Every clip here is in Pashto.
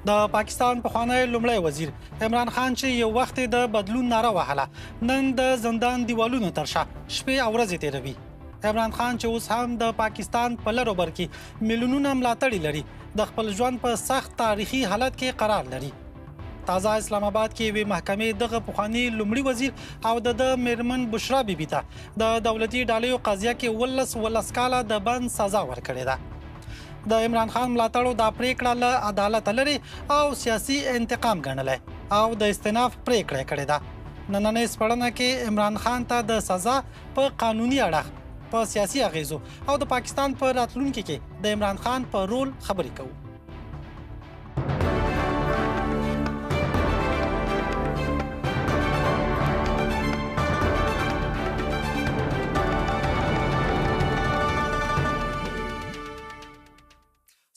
د پاکستان پخوانی لومړی وزیر عمران خان چې یو وخت د بدلون ناره وهله نن د زندان دیوالونو تر شا شپې او ورځې تیروي. عمران خان چې اوس هم د پاکستان په لر او بر کې میلیونونه ملاتړي لري د خپل ژوند په سخت تاریخي حالت کې قرار لري. تازه اسلام آباد کې یوې محکمې دغه پخوانی لومړي وزیر او د میرمن بشرا بیبي ته د دولتي ډالیو قضیه کې 11 کاله د بند سزا ورکړې ده. د عمران خان ملاتړو دا پریکړه له عدالت لري او سیاسي انتقام ګڼلی او د استئناف پریکړه کړې ده. نننۍ سپړنه کې عمران خان ته د سزا په قانوني اړخ، په سیاسي اغیزو او د پاکستان په راتلونکي کې د عمران خان په رول خبرې کوو.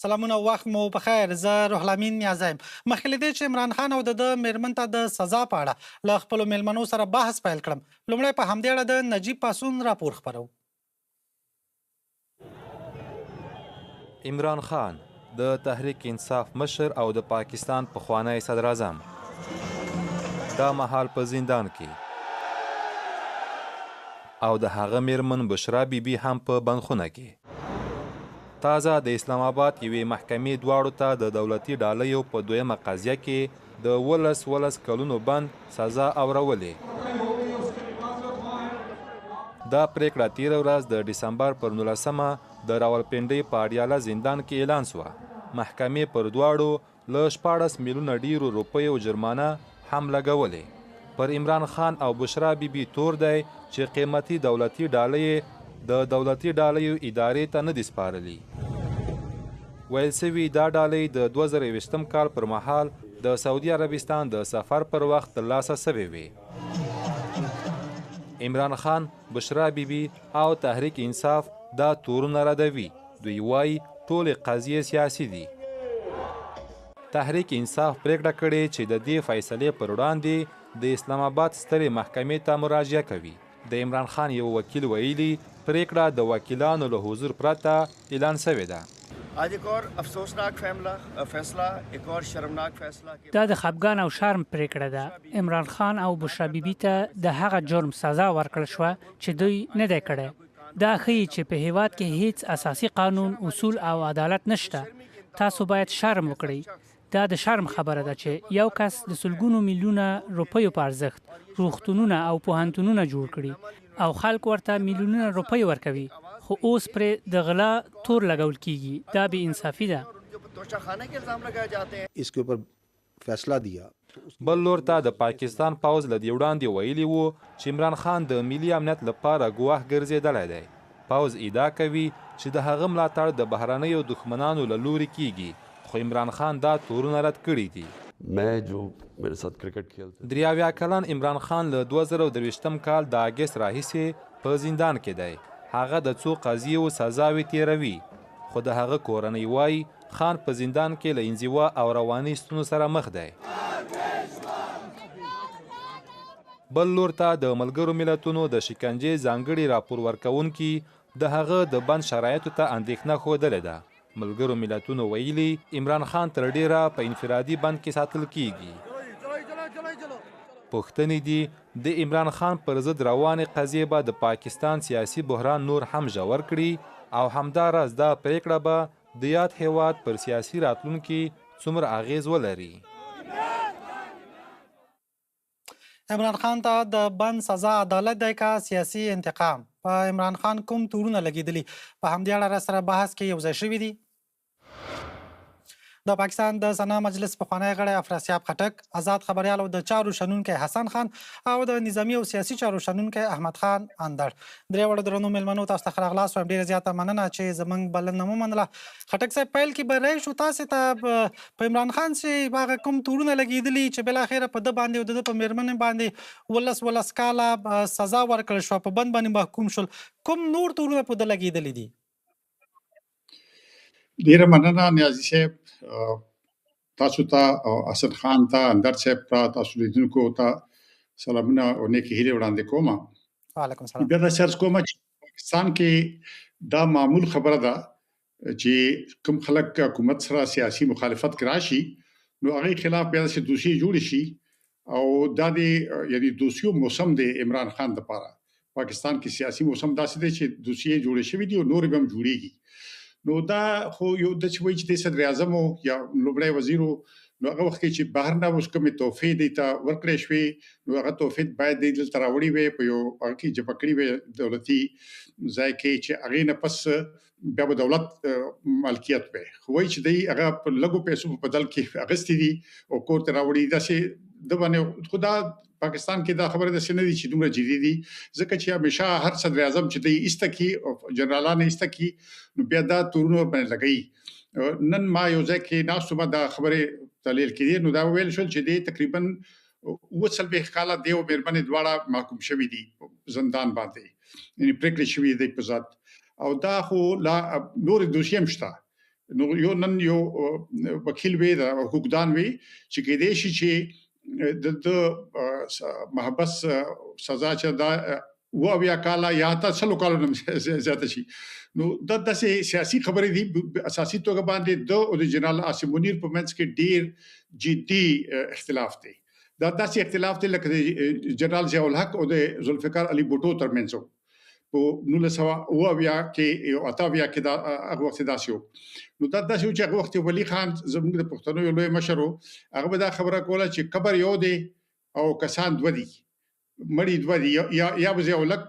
سلامونه، وخت مو په خیر. زه روح الامین نیازم. مخکې له دې چې عمران خان او د میرمن ته د سزا په اړه له خپلو میلمنو سره بحث پیل کړم، لومړی په همدې اړه د نجیب پاسون راپور خپرو. عمران خان د تحریک انصاف مشر او د پاکستان پخوانی صدر اعظم دا مهال په زندان کې او د هغه میرمن بشرا بیبي هم په بندخونه کې. تازه د اسلام آباد یوې محکمې دواړو ته د دولتي ډالیو په دویمه قضیه کې د 11 کلونو بند سزا اورولې. دا پریکړه تیره ورځ د ډسمبر پر 19مه د راولپنډۍ په اډیاله زندان کې اعلان سوه. محکمې پر دواړو له 14 میلیونه ډیرو روپیو جرمانه هم لګولې. پر عمران خان او بشرا بیبي تور دی چې قیمتي دولتي ډالۍ د دولتي ډالیو ادارې ته نه دي سپارلي. ویل سوي دا ډالۍ د 2020 کال پر مهال د سعودي عربستان د سفر پر وخت ترلاسه سوې وې. عمران خان، بشرا بیبي او تحریک انصاف دا تورونه ردوي. دوی وایي ټولې قضیې سیاسي دي. تحریک انصاف پریکړه کړې چې د دې فیصلې پر وړاندې د اسلام آباد سترې محکمې ته مراجعه کوي. د عمران خان یو وکیل ویلي پریکړه د وکیلانو له حضور پرته اعلان شوې ده. आज एक और अफसोसनाक फैसला एक और शर्मनाक फैसला دا د خپګان او شرم پریکړه ده. عمران خان او بشرا بیبي ته د هغه جرم سزا ورکړل شوه چې دوی نه دی کړی. دا ښیي چې په هیواد کې هیڅ اساسي قانون، اصول او عدالت نشته. تاسو باید شرم وکړئ. دا د شرم خبره ده چې یو کس د سلګونو میلیونه روپیو په ارزښت روغتونونه او پوهنتونونه جوړ کړي او خلک ورته میلیونونه روپۍ ورکوي، خو اوس پرې د غلا تور لګول کیږي. دا بې انصافي ده. इसके ऊपर फैसला दिया. بل لور ته د پاکستان پوځ له دې وړاندې ویلي وو چې عمران خان د ملي امنیت لپاره ګواه ګرځېدلی دی. پوځ ادعا کوي چې د هغه ملاتړ د بهرنیو دښمنانو له لوري کیږي، خو عمران خان دا تورونه رد کړي دي. मैं जो मेरे साथ क्रिकेट खेलते 83 کلن عمران خان له 2023 کال د اګست راهیسې په زندان کې دی. هغه د څو قضیو سزاوي تیروي، خو د هغه کورنۍ وایي خان په زندان کې له انزوا او رواني ستونزو سره مخ دی. بل لور ته د ملګرو ملتونو د شکنجې ځانګړي راپور ورکوونکي د هغه د بند شرایطو ته اندېښنه ښودلې ده. ملګرو ملتونو ویلي عمران خان تر ډیره په انفرادي بند کې ساتل کیږي. پوښتنې دي د عمران خان پر ضد روانې قضیې به د پاکستان سیاسي بحران نور هم ژور کړي او همداراز دا پریکړه به د یاد هیواد پر سیاسي راتلونکي څومره اغیز ولري. عمران خان ته د بند سزا عدالت دی که سیاسي انتقام؟ په عمران خان کوم تورونه لګېدلي؟ په همدې اړه سره بحث کې یو ځای شوي دي. د پاکستان د سنا مجلس پخوانی غړی افراسیاب خټک، آزاد خبریال او د چارو شنونکی حسن خان او د نظامي او سیاسي چارو شنونکی احمد خان اندړ. درې واړو درنو میلمنو تاسو ته ښه راغلاست. وایم ډېره زیاته مننه چې زموږ بلنه ومنله. خټک صاحب، پیل کې به رای شو تاسې ته په عمران خان چې هغه کوم تورونه لګېدلي چې بالاخره په ده باندې او د ده په میرمنې باندې 11 کاله سزا ورکړل شوه، په بند باندې محکوم شول، کوم نور تورونه په ده لګېدلي دي؟ ډیره مننه نیازي صاحب، تاسو ته او حسن خان ته، اندر صاحب ته، تاسو لیدونکو ته سلامونه او نیکې هیلې وړاندې کوم. وعلیکم السلام. بیا دا سرچ کوم چې پاکستان کې دا معمول خبره ده چې کوم خلک حکومت سره سیاسي مخالفت کراشي نو هغه خلاف بیا چې دوسیه جوړ شي او دا د یعنی دوسیو موسم د عمران خان لپاره پاکستان کې سیاسي موسم داسې دی چې دوسیه جوړ شوې دي او نور به هم جوړيږي نو دا خو یو د چوي چې د صدر اعظم یا لومړی وزیر نو هغه وخت چې بهر نه اوس کومه توفیق دی ته ورکړې شوې نو هغه توفیق باید د دل تراوړي وي په یو هغه کې چې پکړي وي دولتي ځای کې چې هغه نه پس بیا به دولت ملکیت وي خو چې دی هغه په لګو پیسو په بدل کې اغستې دي او کور تراوړي دا چې د باندې خدا پاکستان کې دا خبره د سندي چې دومره جدي دي ځکه چې همیشه هر صدر اعظم چې دی استکی او جنرالانه استکی نو بیا دا تورونو باندې لګي نن ما یو ځکه ناسو ما دا خبره تحلیل کړي نو دا ویل شول چې دی تقریبا وصل به خاله دی او بیرمنه دواړه محکوم شوی دي زندان باندې یعنی پریکړه شوی دی په ذات او دا خو لا نور دوشیم شته نو یو نن یو وکیل وی دا حقوقدان وی چې کې دی چې د محبس سزا چې دا و بیا کاله یا تا سلو کالو زیاته شي نو د سیاسي خبرې دي اساسي توګه باندې د جنرال عاصم منیر په منځ کې ډیر جدي اختلاف دی دا داسې اختلاف دی لکه جنرال ضیاء الحق او د ذوالفقار علي بوټو ترمنځ په 1900 کې یو اتاویا کې دا هغه وخت داسیو نو دا داسیو چې هغه وخت ولی خان زموږ د پښتنو یو لوی مشر هغه دا خبره کوله چې قبر یو دی او کسان دوه دي مړی دوه دي یا ضیاء الحق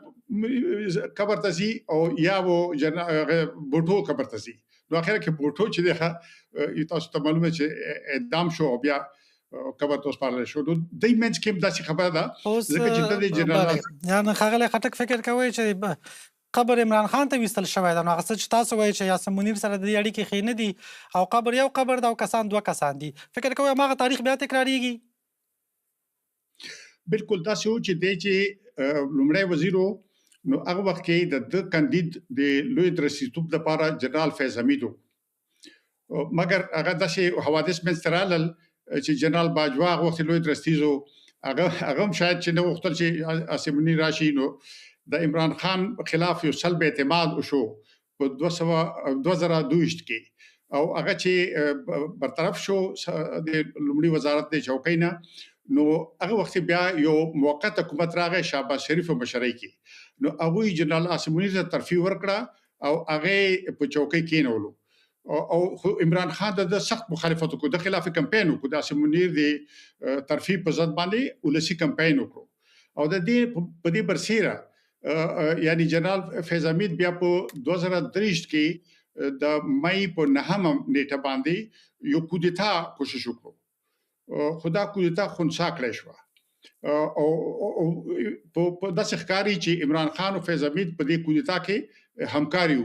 قبر تسي او یا و بوټو قبر تسي نو اخر کې بوټو چې ده تاسو ته معلومه چې اعدام شو بیا قبر توس پارل شو نو دای منځ کې داسې خبره ده ځکه چې د جنرال یعنی خغله خټک فکر کوي چې قبر عمران خان ته وستل شوی دا نو هغه چې تاسو وایي چې یاسین منیر سره د اړیکې خینه دي او قبر یو قبر دا او کسان دوه کسان دي فکر کوي هغه تاریخ بیا تکراریږي بالکل دا شو چې د چې لومړی وزیرو نو هغه وخت کې د کاندید د لوی درسیتوب لپاره جنرال فیض حمیدو مګر هغه د حوادث منسترال چې جنرال باجوا هغه وخت لوی درستیزو هغه شاید چې نو وختل چې اسمنی راشي نو د عمران خان خلاف یو سلب اعتماد وشو په 2022 کې او هغه چې برطرف شو د لومړي وزارت د چوکینا نو هغه وخت بیا یو موقت حکومت راغی شهباز شریف مشرۍ کې نو هغه جنرال عاصمونی ته ترفیع ورکړه او هغه په چوکۍ کېنولو او عمران خان د سخت مخالفت کو د خلاف کمپاین کو د عاصمونی د ترفیع په ضد باندې ولسی کمپاین وکړو او د دې په دې برسیره یعنی جنرال فیض حمید بیا په 2023 کې د مې په 9 نیټه باندې یو کودتا کوشش وکړو خدا کودتا خنثی کړی شو او په داسې ښکاری چې عمران خان او فیض حمید په دې کودتا کې همکاري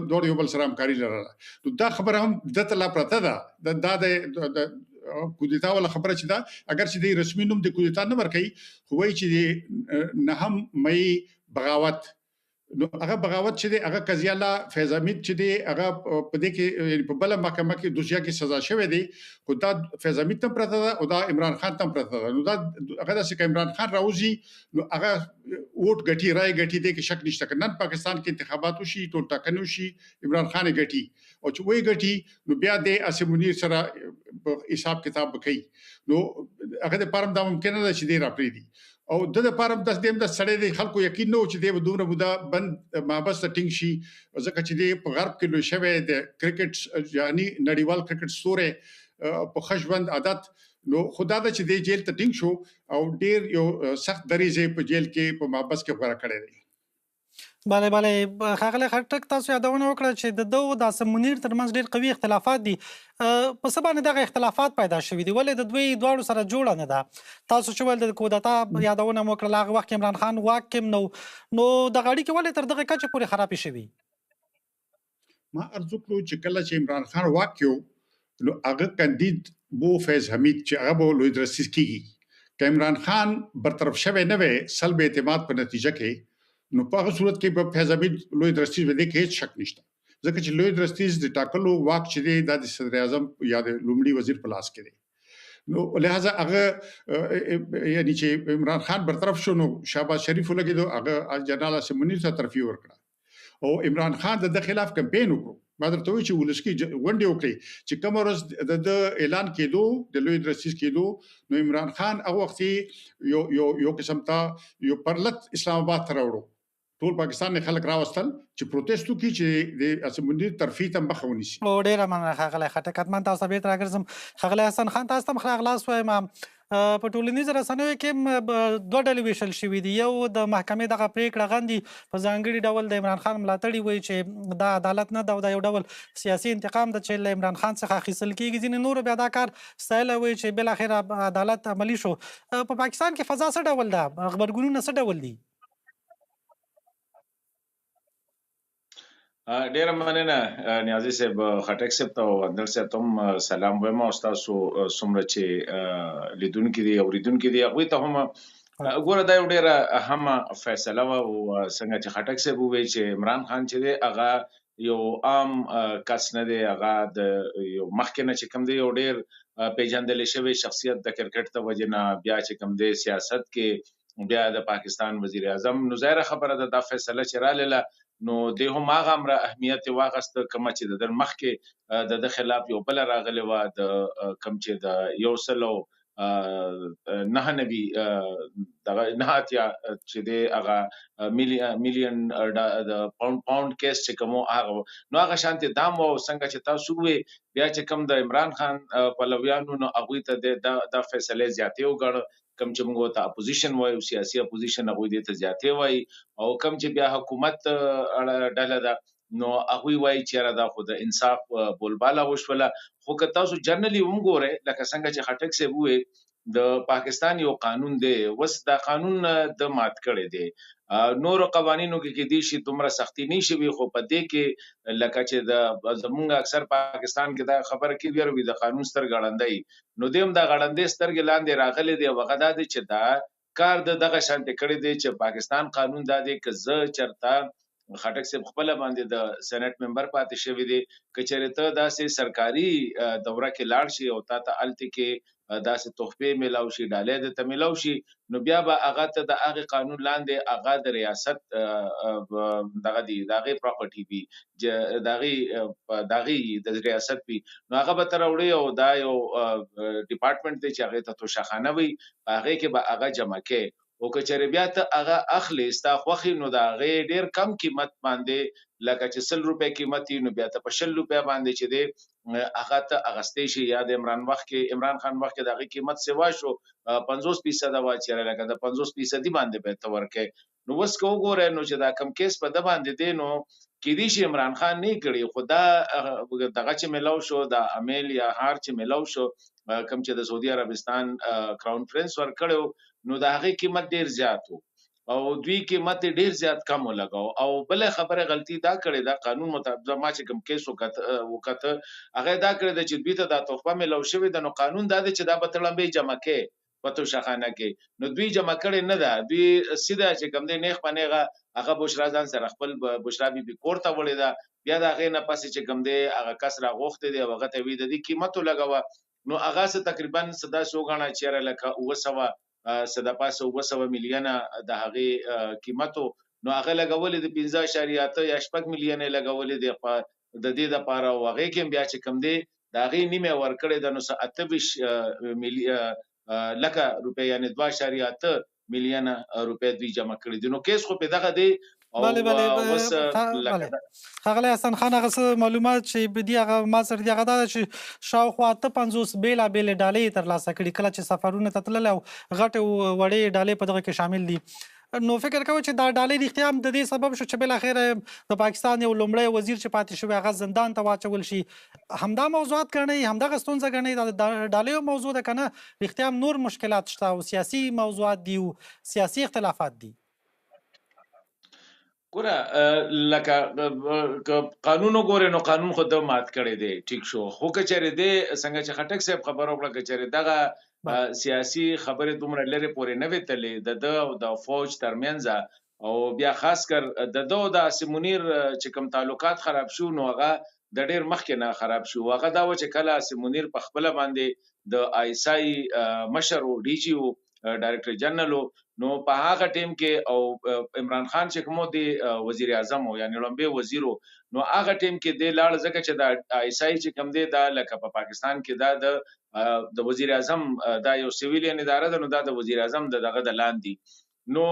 دوه یو بل سره همکاري لرله نو دا خبره هم د تلا پرته ده د کودتا ولا خبره چې دا اگر چې د رسمي نوم د کودتا نه ورکړي خو وایي چې نه هم مې بغاوت نو هغه بغاوت چې دی هغه قضیه الله فیض حمید چې دی هغه په دې کې په بل محکمه کې دوسیه کې سزا شوه دی خو دا فیض حمید تم پرته ده او دا عمران خان تم پرته ده نو دا هغه د سکه عمران خان راوځي نو هغه ووټ غټي رائے غټي دی کې شک نشته نن پاکستان کې انتخابات وشي ټول ټاکنو شي عمران خان غټي او چې وای غټي نو بیا د اسمنیر سره حساب کتاب وکړي نو هغه د پرم دا ممکن نه چې دی راپری دي او د پرم د دیم د سړی د خلکو یقین نو چې دی دومره بودا بند مابس ټینګ شي ځکه چې دی په غرب کې لوي شوی د کرکټ یعنی نړیوال کرکټ ستوره په خشبند عادت نو خدا د چې دی جیل ته ټینګ شو او ډیر یو سخت دریزه په جیل کې په مابس کې غوړه کړی دی بله خغله خټک تاسو یادونه وکړه چې د دوه د اسمنیر ترمنځ ډېر قوي اختلافات دي په سبا نه دغه اختلافات پیدا شوي دي ولې د دوی دواړو سره جوړه نه ده تاسو چې ول د کودتا یادونه وکړه هغه وخت عمران خان واکم نو د غاړي کې ولې تر دغه کچه پورې خراب شوي ما ارزو کړو چې کله چې عمران خان واکیو نو هغه کاندید بو فیض حمید چې هغه لوی درسیز کیږي که عمران خان برطرف شوه نه وي سلب اعتماد په نتیجه کې نو په هغه صورت کې په فیض حمید لوی درستیز باندې کې هیڅ شک نشته ځکه چې لوی درستیز د ټاکلو واک چې دی د صدر اعظم یا د لومړي وزیر په لاس کې دی نو لہذا هغه یعنی چې عمران خان برطرف شو نو شهباز شریف لګیدو هغه جنرال اسمنی ته ترفیع ورکړه او عمران خان د خلاف کمپاین وکړو ما درته وایي چې ولسکي غونډې وکړي چې کوم ورځ د اعلان کېدو د لوی درسیز کېدو نو عمران خان هغه وخت یو قسم ته یو پرلط اسلام آباد ته راوړو ټول پاکستان نه خلک راوستل چې پروتست وکړي چې د اسمبلی ترفیع ته مخه ونیسي. او ډیره مننه ښاغلی خټک. حتما تاسو ته بیرته راګرځم. ښاغلی حسن خان تاسو ته هم ښه راغلاست وایم. په ټولنیزو رسنیو کې دوه ډلې ویشل شوي دي. یو د محکمې دغه پرېکړه غندي، په ځانګړي ډول د عمران خان ملاتړي وایي چې دا عدالت نه ده او دا یو ډول سیاسي انتقام ده چې له عمران خان څخه اخیستل کېږي. ځینې نورو بیا دا کار ستایلی وایي چې بالاخره عدالت عملي شو. په پاکستان کې فضا څه ډول ده؟ غبرګونونه څه ډول دي؟ ډیره مننه نیازي صاحب، خټک صاحب ته او اندر صاحب ته هم سلام وایم. او تاسو څومره چې لیدونکي دي اوریدونکي دي هغوی ته هم ګوره دا یو ډیره اهمه فیصله وه. او څنګه چې خټک صاحب وویل چې عمران خان چې دی هغه یو عام کس نه دی، هغه د یو مخکې نه چې کوم دی یو ډیر پیژندلی شوی شخصیت د کرکټ د وجې نه، بیا چې کوم دی سیاست کې بیا د پاکستان وزیر اعظم. نو ظاهره خبره ده دا فیصله چې رالیله نو د هم هغه امر اهمیت واغسته کوم چې د مخکې د خلاف یو بل راغلی و د کوم چې د 109 دغه نهاتیا چې د هغه میلیون د پاوند کیس چې کوم هغه نو هغه شانتي دام او څنګه چې تاسو وی بیا چې کوم د عمران خان پلویانو نو هغه ته د فیصله زیاتې وګړه کم چې موږ ته اپوزیشن وایو، سیاسي اپوزیشن هغه دې ته زیاتې وایي، او کم چې بیا حکومت ډله ده نو هغه وایي چې را دا خو د انصاف بولباله وشوله. خو که تاسو جنرالي وګورئ لکه څنګه چې خټک صاحب وایي د پاکستان یو قانون دی، وس دا قانون د مات کړی دی. نور قوانینو کې دي شي دومره سختی نشي وي، خو په دې کې لکه چې د زمونږ اکثر پاکستان کې دا خبره کې ویروي د قانون ستر غړندای نو دیم دا غړندې سترګې لاندې راغلي دی. وغه دا دی چې دا کار دغه شانتي کړی دی چې پاکستان قانون دا دی که زه چرته خټک صاحب خپل باندې د سېنات ممبر پاتې شوی دی، کچېرې ته داسې سرکاري دوره کې لاړ شي او تا ته الته کې داسې تحفې ملاو شي، ډالۍ د ته ملاو شي، نو بیا به هغه ته د هغه قانون لاندې هغه د ریاست دغه دی دغه پراپرټي وي دغه د ریاست وي، نو هغه به تر وړي او دا یو ډپارټمنټ دی چې هغه ته توشخانه وي، هغه کې به هغه جمع کې او کچېرې بیا ته هغه اخلي ستا خوښي نو د هغې ډېر کم قیمت باندې لکه چې 100 روپۍ قیمت نو بیا ته په 100 روپۍ باندې چې دی هغه ته اغستې شي. یا د عمران خان وخت کې د هغې قیمت سوا شو 50% وه چې لکه د 50% باندې به ته ورکې. نو اوس که وګورئ نو چې دا کم کیس په ده باندې دی نو کېدای شي عمران خان نه کړي، خو دا دغه چې میلاو شو د امیل یا هار چې میلاو شو کوم چې د سعودي عربستان کراون پرنس ورکړو نو د هغې قیمت ډیر زیات و او دوی قیمت ډیر زیات کم ولګاو. او بل خبره غلطي دا کړې دا قانون مطابق ما چې کوم کیس وکړه هغه دا کړی د چې دوی ته د تحفه ملو شوی د نو قانون دا دی چې دا به تړمبې جمع کې پتو شخانه کې نو دوی جمع کړي نه ده، دوی سیده چې کوم دی نیخ پنیغه هغه بشرا ځان سره خپل بشرا بي کورته وړي دا بیا دا غې نه پاسې چې کوم دی هغه کس را غوښته دی هغه ته وی د دې قیمت لګاوه نو هغه څه تقریبا صدا سوغاڼه چیرې لکه 200 میلیونه د هغه قیمتو نو هغه لګولې د 15.8 یا 8 میلیونه لګولې د دې د پاره وغه کې بیا چې کم دی د هغه نیمه ورکړې د نو 28 لکه روپیا یعنی 2.8 میلیونه روپیا دوی جمع کړې دي. نو کیس خو په دغه دی بله ښاغلی حسن خان هغه معلومات چې بدي هغه ما سره دي هغه دا ده چې شاوخوا 50 بېلابېلې ډالۍ ترلاسه کړي کله چې سفرونه ته تللی او غټې وړې ډالۍ په دغه کې شامل دي. نو فکر کوم چې دا ډالۍ رښتیا هم د دې سبب شو چې بالاخره د پاکستان یو لومړی وزیر چې پاتې شوی هغه زندان ته واچول شي. همدا موضوعات ګڼئ، همدغه ستونزه ګڼئ د ډالۍ موضوع ده که نه رښتیا هم نور مشکلات شته او سیاسي موضوعات دي او سیاسي اختلافات دي؟ ګوره لکه قانون وګورئ نو قانون خو د مات کړی دی ټیک شو، خو که چېرې دی څنګه چې خټک صاحب خبره وکړه که چېرې دغه سیاسي خبرې دومره لرې پورې نه وې تللې د ده او د فوج ترمنځ او بیا خاص کر د ده او د اسم منیر چې کوم تعلقات خراب شو نو هغه د ډېر مخکې نه خراب شو. هغه دا و چې کله اسم منیر په خپله باندې د آی اس آی مشر و ډي جي و ډایرکټر جنرال نو په هغه ټیم کې او عمران خان چې کوم دی وزیر اعظم او یعنی لومبي وزیرو نو هغه ټیم کې د لاړ ځکه چې دا ایسای چې کوم دی دا لکه په پاکستان کې دا د وزیر اعظم دا یو سیویلین اداره ده نو دا د وزیر اعظم دغه د لاندې نو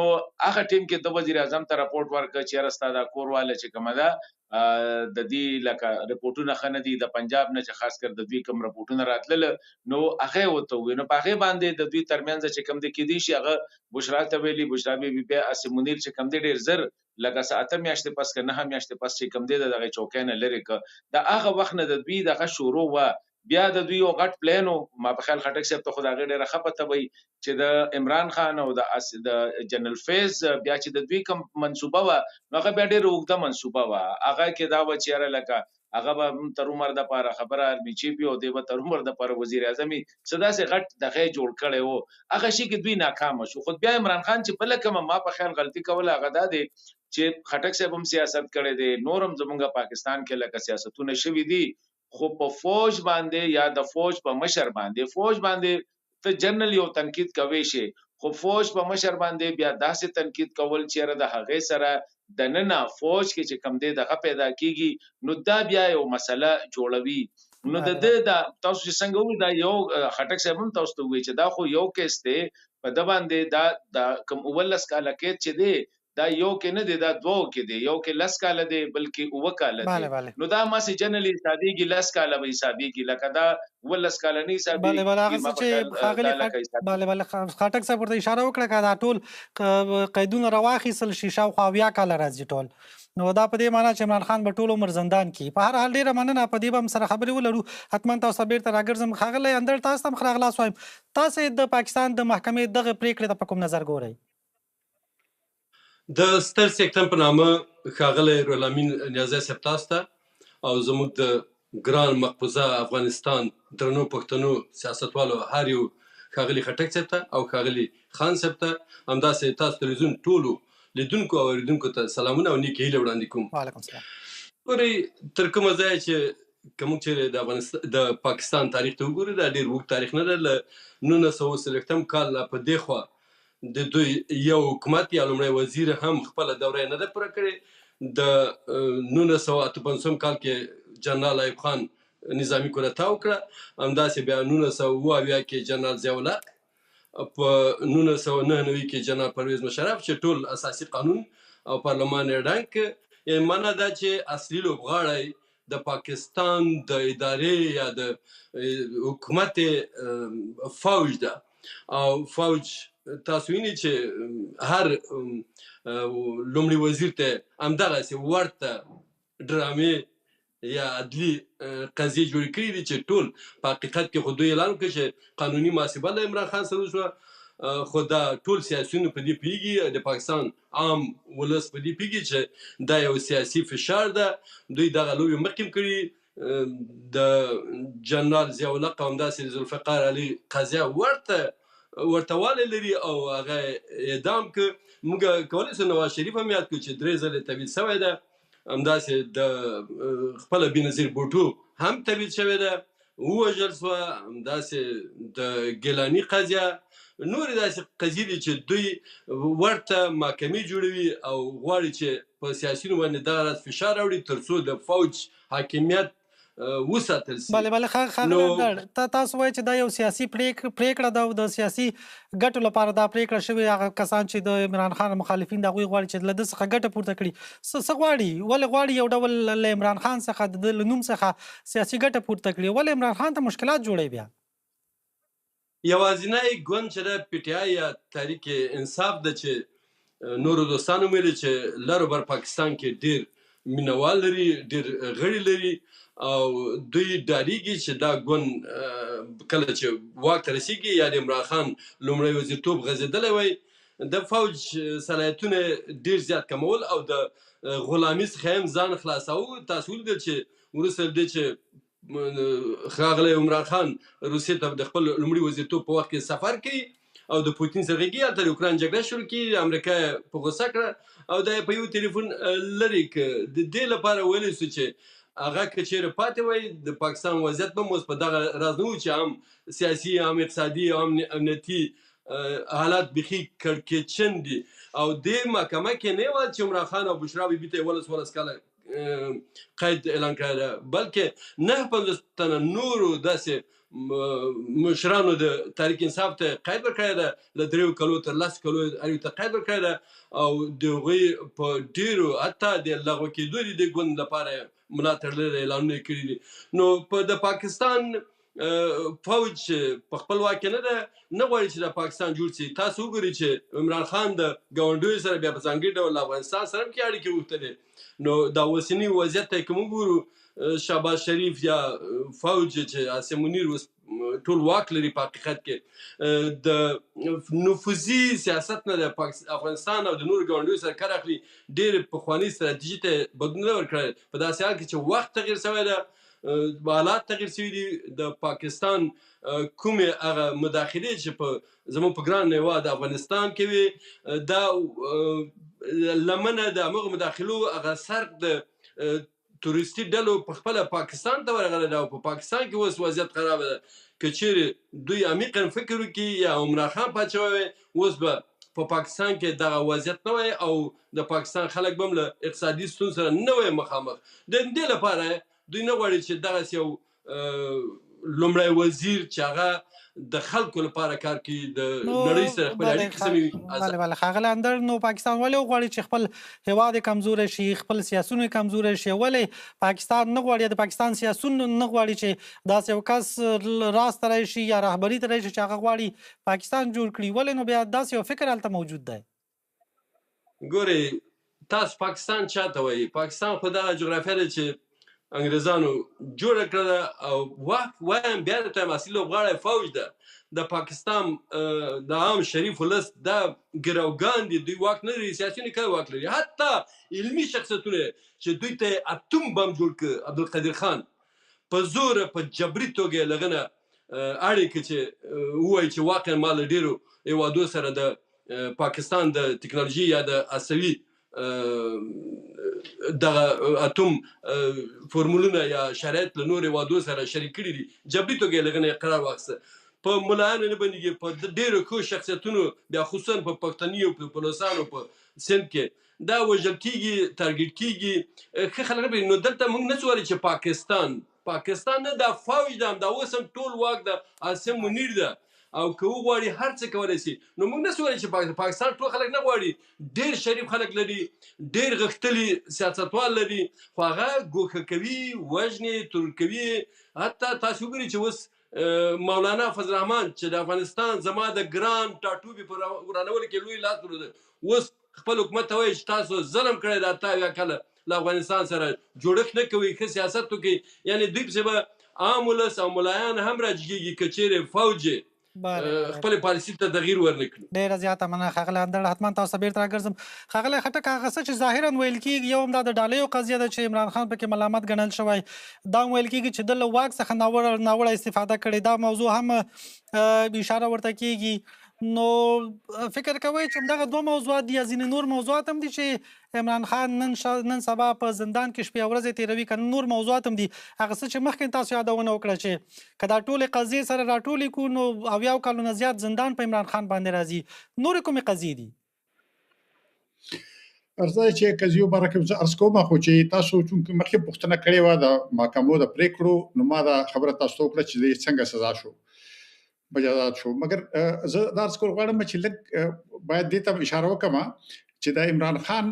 هغه ټیم کې د وزیر اعظم ته راپورټ ورکړ چې راستا دا کورواله چې کومه ده د دې لکه رپورټونه خنه دي د پنجاب نه چې خاص کر د دوی کوم رپورټونه راتلل نو هغه وته وي نو په هغه باندې د دوی ترمنځ چې کوم د کې دي شي هغه بشرا ته ویلي بشرا بي اسمونیر چې کوم دی ډیر زر لکه ساعته میاشته پس کنه هم میاشته پس چې کوم دی دغه چوکینه لري ک دا هغه وخت نه د دوی دغه شروع و بیا د دوی یو غټ پلانو ما په خیال خټک صاحب ته خدای ډیره خپته وي چې د عمران خان او د جنرال فیض بیا چې د دوی کوم منصوبه و هغه بیا ډیره اوږده منصوبه و هغه کې دا و چې لکه هغه به تر عمر د پاره خبره ارمی چیپی او د تر عمر د پاره وزیر اعظم صدا سي غټ دغه جوړ کړي وو هغه شي کې دوی ناکام شو خو بیا عمران خان چې بل کوم ما په خیال غلطي کوله هغه دا دی چې خټک صاحب هم سیاست کړي دي نورم زمونږ پاکستان کې لکه سیاستونه شوي دي خو په فوج باندې یا د فوج په مشر باندې ته جنرال یو تنقید کوي شي خو فوج په مشر باندې بیا داسې تنقید کول چې د هغه سره د ننه فوج کې چې کم دی دغه پیدا کیږي نو دا بیا یو مسله جوړوي نو د تاسو چې څنګه وي دا یو خټک صاحب هم تاسو ته وی چې دا خو یو کیس دی په د باندې دا کوم ولس کاله کې چې دی دا یو کې نه دی دا دوه کې دی یو کې لس کاله دی بلکې اوه کاله دی نو دا ما سي جنرالي حسابيږي لس کاله به حسابيږي لکه دا ولس کاله نه حسابيږي بله هغه چې بله خاټک صاحب ورته اشاره وکړه که دا ټول قیدونه راواخیستل شي شاوخوا 70 کاله راځي ټول نو دا په دې معنی چې عمران خان به ټول عمر زندان کی په هر حال ډیره مننه په دې به هم سره خبرې ولرو حتما تاسو بیرته راګرځم ښاغلی اندړ تاسو هم ښه راغلاست وایم تاسو د پاکستان د محکمې دغه پریکړې ته په کوم نظر ګورئ د ستر سیکټم په نامه ښاغلی رولامین نیازی صاحب تاسو ته او زموږ د ګران مقبوضه افغانستان درنو پښتنو سیاستوالو هر یو ښاغلي خټک صاحب ته او ښاغلي خان صاحب ته همداسې تاسو تلویزیون ټولو لیدونکو او اورېدونکو ته سلامونه او نیکې هیلې وړاندې کوم وعلیکم السلام ګورئ تر کومه ځایه چې که موږ چېرې د پاکستان تاریخ ته وګورو دا ډېر اوږد تاریخ نه ده له 1940 کال په دې خوا د دوی یو حکومت یا لومړی وزیر هم خپله دوره نه ده پوره کړې د 1958 کال کې جنرال ایوب خان نظامي کودتا وکړه همداسې بیا 1978 کې جنرال ضیاءالله په 1999 کې جنرال پرویز مشرف چې ټول اساسي قانون او پارلمان یې ړنګ کړ یعنې معنا دا چې اصلي لوبغاړی د پاکستان د ادارې یا د حکومت فوج ده او فوج تاسو وینئ چې هر لومړي وزیر ته همدغسې ورته ډرامې یا عدلي قضیې جوړې کړي دي چې ټول په حقیقت کې خو دوی اعلان وکړي چې قانوني محاسبه له عمران خان سره وشوه خو دا ټول سیاسیون په دې پوهېږي د پاکستان عام ولس په دې پوهېږي چې دا یو سیاسي فشار ده دوی دغه لوبې مخکې کړي د جنرال ضیاءالله او همداسې ذوالفقار علي قضیه ورته والی لري او هغه اعدام که موږ کولی سو نواز شریف هم یاد کړو چې 3 ځلې تبعید شوی ده همداسې د خپله بېنظیر بوټو هم تبعید شوې ده ووژل شوه همداسې د ګیلاني قضیه نورې داسې قضیې دي چې دوی ورته محکمې جوړوي او غواړي چې په سیاسیونو باندې دغه راز فشار راوړي تر څو د فوج حاکمیت وساتل شي بله تاسو وایئ چې دا یو سیاسي پریکړه ده او د سیاسي ګټو لپاره دا پریکړه شوې هغه کسان چې د عمران خان مخالفین د هغوی غواړي چې له ده څخه ګټه پورته کړي څه غواړي ولې غواړي یو ډول له عمران خان څخه د ده له نوم څخه سیاسي ګټه پورته کړي ولې عمران خان ته مشکلات جوړوي بیا یوازینی ګوند چې د پی ټي آی یا تحریک انصاف ده چې نورو دوستانو ویلي چې لر بر پاکستان کې ډېر مینوال لري ډېر غړي لري او دوی ډاریږي چې دا ګوند کله چې واک ته رسیږي یا د عمران خان لومړی وزیرتوب غځېدلی وی د فوج صلاحیتونه ډېر زیات کمول او د غلامي څخه هم ځان خلاصوه تاسو ولیدل چې وروسته دې چې ښاغلی عمران خان روسیې ته د خپل لومړي وزیرتوب په وخت کې سفر کوي او د پوتین سره غږېږي هلته د اوکراین جګړه شروع کړي امریکا یې په غوسه کړه او دا یې په یو تلیفون لرې کړه د دې لپاره ویلی سو چې هغه که چیرې پاتې وای د پاکستان وضعیت به اوس په دغه راز نه و چې هم سیاسي هم اقتصادي هم امنیتي حالات بیخي کړکېچن دي او دې محکمه کې نه یوازې چې عمران خان او بشرا بیبي ته 11 کاله قید اعلان کړی ده بلکې 9 تنه نورو داسې مشرانو د تحریک انصاف ته قید ورکړی ده له 3 کلو تر 10 کلو هغوی ته قید ورکړی ده او د هغوی په ډېرو حتی د لغوه کېدو د دې ګوند لپاره ملا تړلي اعلانونه یې کړي دي نو په د پاکستان فوج په خپل واک کې نه غواړي چې د پاکستان جوړ شي تاسو وګورئ چې عمران خان د ګاونډیو سره بیا په ځانګړي ډول افغانستان سره هم کې اړیکې غوښتلې نو دا اوسني وضعیت ته که موږ ګورو شهباز شریف یا فوج چې عاصم منیر اوس ټول واک لري په حقیقت کې د نفوذي سیاست نه د افغانستان او د نورو ګاونډیو سره کار اخلي ډېرې پخواني ستراتیژي ته بدلون ورکړی په داسې حال کې چې وخت تغیر شوی ده حالات تغیر شوي دي د پاکستان کومې هغه مداخلې چې په زموږ په ګران هېواد افغانستان کې وي دا لمنه د همغو مداخلو هغه سر د تورستي ډلو په خپله پاکستان ته ورغلی ده او په پاکستان کې اوس وضعیت خرابه ده که چیرې دوی عمیقا فکر وکړي یا عمران خان پاچا وی اوس به په پاکستان کې دغه وضعیت نه وی او د پاکستان خلک به هم له اقتصادي ستونزو سره نه وی مخامخ د دې لپاره دوی نه غواړي چې دغسې یو لومړی وزیر چې هغه د خلکو لپاره کار کوي د نړۍ سره خپل اړیکې سمې وي بله ښاغلی اندر نو پاکستان ولې وغواړي چې خپل هیواد یې کمزوری شي خپل سیاسون یې کمزوری شي ولې پاکستان نه غواړي د پاکستان سیاسون نه غواړي چې داسې یو کس راسته راشي یا رهبري ته راشي چې هغه غواړي پاکستان جوړ کړي ولې نو بیا داسې یو فکر هلته موجود دی ګورئ تاسو پاکستان چاته وایي پاکستان خو دغه جغرافیه ده چې انګریزانو جوړه کړله او وایم بیا د ته اصلي لوبغاړی فوج ده د پاکستان د عام شریف ولس دا ګروګان دي دوی واک نه لري سیاسي نیکه واک لري حتی علمي شخصیتونه چې دوی ته اتوم بم جوړ کړ عبدالقادر خان په زور په جبري توګه یې لغنه اړیکې چې ووایي چې واقعا ما له ډېرو هېوادو سره د پاکستان د ټکنالوژي یا د عصبي دغه اتوم فورمولونه یا شرایط له نورو هېوادو سره شریک کړي دي جبري توګه یې لغنه قرار واخیسته په ملایانو نه بندېږي په ډېرو ښو شخصیتونو بیا خصوصا په پښتني او په پولوسانو په سند کې دا وژل کېږي تارګېټ کېږي ښه خلک نه نو دلته موږ نه شو ویلی چې پاکستان نه دا فوج ده همدا اوس هم ټول واک د عاصم منیر ده او که وغواړي هر څه کولی شي نو موږ نه شو ویلی چې پاکستان ټول خلک نه غواړي ډېر شریف خلک لري ډېر غښتلي سیاستوال لري خو هغه ګوښه کوي وژني ترور کوي حتی تاسو وګورئ چې اوس مولانا فضل الرحمن چې د افغانستان زما د ګران ټاټوبي په ورانولو کې لوی لاس درلوده اوس خپل حکومت ته وایي چې تاسو ظلم کړی دا تا یا کله له افغانستان سره جوړښت نه کوي ښه سیاست وکړي یعنې دوی پسې به عام ولس او ملایان هم راجګېږي که چیرې فوج خپل پالیسي ته تغییر ورنه کړي ډېره زیاته مننه ښاغلی اندړ حتما تاسو ته بېرته راګرځم ښاغلی خټک هغه څه چې ظاهرا ویل کېږي یو هم دا د ډالیو قضیه ده چې عمران خان پکې ملامت ګڼل شوی دا هم ویل کېږي چې ده له واک څخه ناوړه استفاده کړې دا موضوع هم اشاره ورته کېږي نو فکر کوئ چې همدغه دوه موضوعات دي یا ځینې نور موضوعات هم دي چې عمران خان نن سبا په زندان کې شپې او ورځې تېروي که نور موضوعات هم دي هغه څه چې مخکې تاسو یادونه وکړه چې که دا ټولې قضیې سره راټولې کړو نو 70 کالو نه زیات زندان په عمران خان باندې راځي نورې کومې قضیې دي ارزای چې قضیو باره کې زه عرض کوم خو چې تاسو چونکې مخکې پوښتنه کړې وه د محکمو د پرېکړو نو ما دا خبره تاسو ته وکړه چې څنګه سزا شو مجازات شو مګر زه دا عرض کول غواړم چې لږ باید دې ته اشاره وکړم چې د عمران خان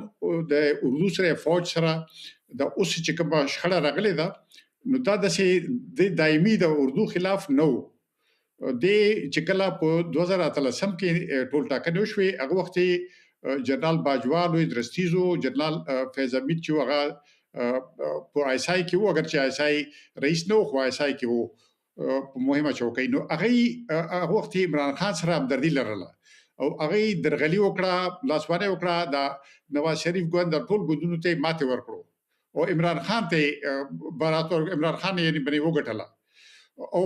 د اردو سره فوج سره د اوس چې کومه شخړه راغلې ده نو دا داسې د دایمي د اردو خلاف نه و چې کله په 2013 کې ټول ټاکنې وشوې هغه وخت جنرال باجوا لوی درستیزو جنرال فیض حمید چې هغه په آیسای کې وو اگر چې آیسای رئیس نو خو آیسای کې وو په مهمه چوکۍ نو هغه وخت عمران خان سره همدردي لرله او هغه درغلي وکړه لاسوانه وکړه د نواز شریف ګوند ټول ګوندونو ته ماته ورکړو او عمران خان ته براتور عمران خان یې بنې وګټله او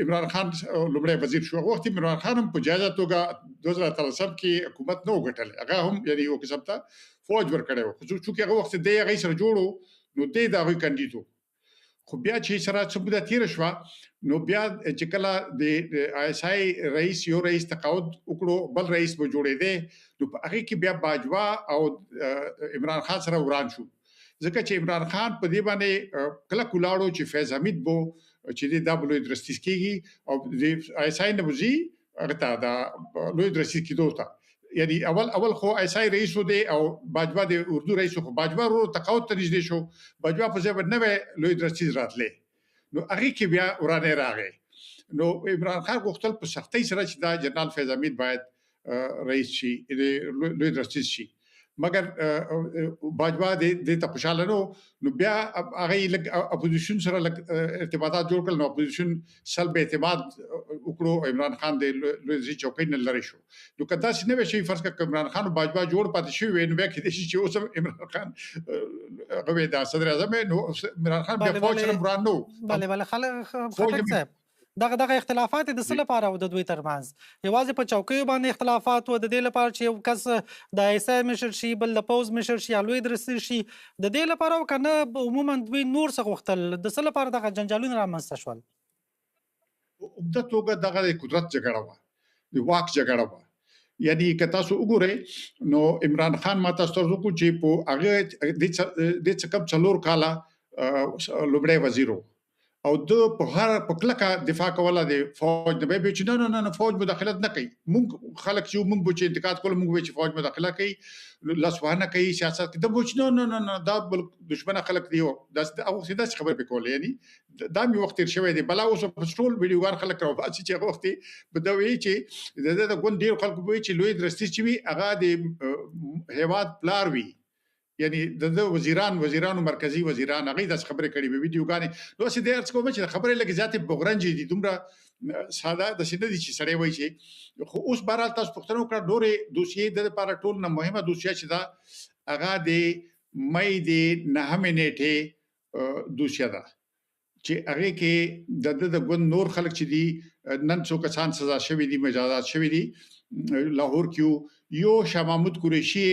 عمران خان لومړی وزیر شو وخت عمران خان هم په جایزه توګه 2013 کې حکومت نو وګټل هغه هم یعنی یو قسم ته فوج ورکړو خو چې هغه وخت د هغه سره جوړو نو د هغه کاندیدو خو بیا چې سره څه موده تیر شو نو بیا چې کله د آی اس آی رئیس یو رئیس تقاعد وکړو بل رئیس به جوړېده نو په هغه کې بیا باجوا او عمران خان سره وران شو ځکه چې عمران خان په دې باندې کله کولاړو چې فیض حمید بو چې د دبلو درستیس کیږي او د آی اس آی نبوزي هغه ته دا لوی درستیس کیدو ته یعنی اول خو آی اس آی رئیس و دی او باجوا د اردو رئیس خو باجوا ورو تقاعد ته نږدې شو باجوا په ځای باندې نوې لوی درستیس راتلې نو هغه کې بیا ورانه راغی نو عمران خان غوښتل په سختۍ سره چې دا جنرال فیض حمید باید رئیس شي لوی درستیس شي مګر باجوا د ته خوشاله نو بیا هغه لګ اپوزیشن سره ارتباطات جوړ کړل نو اپوزیشن سلب اعتماد وکړو عمران خان د لوی چوکۍ نه لری شو نو کدا چې نو شي فرض کړه عمران خان او باجوا جوړ پاتې شو وین بیا کې چې اوس عمران خان هغه د صدر اعظم نو عمران خان بیا فوج سره وران نو بله خلک صاحب دغه اختلافات د څه لپاره و د دوی ترمنځ یوازې په چوکیو باندې اختلافات و د دې لپاره چې یو کس د ایسا مشر شي بل د پوز مشر شي لوی درستي شي د دې لپاره کنه عموما دوی نور څه غوښتل د څه لپاره دغه جنجالونه رامنځته شول د توګه دغه قدرت جګړه و د واک جګړه و یعنی که تاسو وګورئ نو عمران خان ما تاسو ته وکړو چې په هغه د څه کم څلور کاله لومړی وزیرو او د په هر په کلکه دفاع کوله د فوج د به چې نه فوج مداخلت نه کوي مونږ خلک چې مونږ به چې انتقاد کول مونږ چې فوج مداخله کوي لاسوهنه کوي سیاست کې د بوچ نه دا بل دشمن خلک دی دا او سیده خبر به کول یعنی دا می وخت تیر شوی دی بلا اوس په ټول ویډیوګان خلک راو چې هغه وخت بدوي چې د ګوند ډیر خلک به چې لوی درستي چې وي هغه د هیواد پلار وي یعنی د وزیرانو مرکزی وزیران هغه د خبرې کړي به ویډیوګانې نو چې د ارڅ کوم چې خبرې لګي ذاتي بغرنجي دي دومره ساده د شنه دي چې سړی وای شي خو اوس بهرحال تاسو پښتنو کړه ډورې دوسیې د لپاره ټول نه مهمه دوسیه چې دا هغه د مې د 9 نیټه دوسیه ده چې هغه کې د ګوند نور خلک چې دي نن څو کسان سزا شوی دي مجازات شوی دي لاهور کې یو شاه محمود قریشي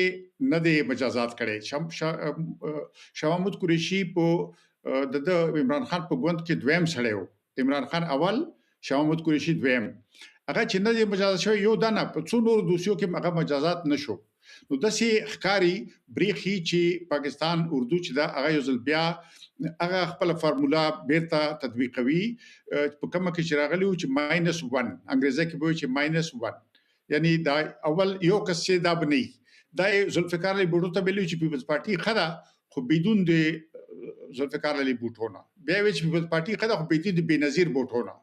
نه دی مجازات کړي شاه محمود قریشي په د عمران خان په ګوند کې دویم سړی و عمران خان اول شاه محمود قریشي دویم هغه چې نه دی مجازات شوی یو دانه په څو نور دوسیو کې هغه مجازات نشو نو د سي ښکاری بریخي چې پاکستان اردو چې دا هغه یو ځل بیا هغه خپل فارمولا بیرته تطبیقوي په کومه کې چې راغلی و چې -1 انګریزي کې به چې -1 یعنی دا اول یو کس چې دا بني دا ذوالفقار علی بوټو ته ویلو چې پیپلز پارټي خدا خو بدون د ذوالفقار علی بوټو نه بیا وی چې پیپلز پارټي خدا خو بدون د بنظیر بوټو نه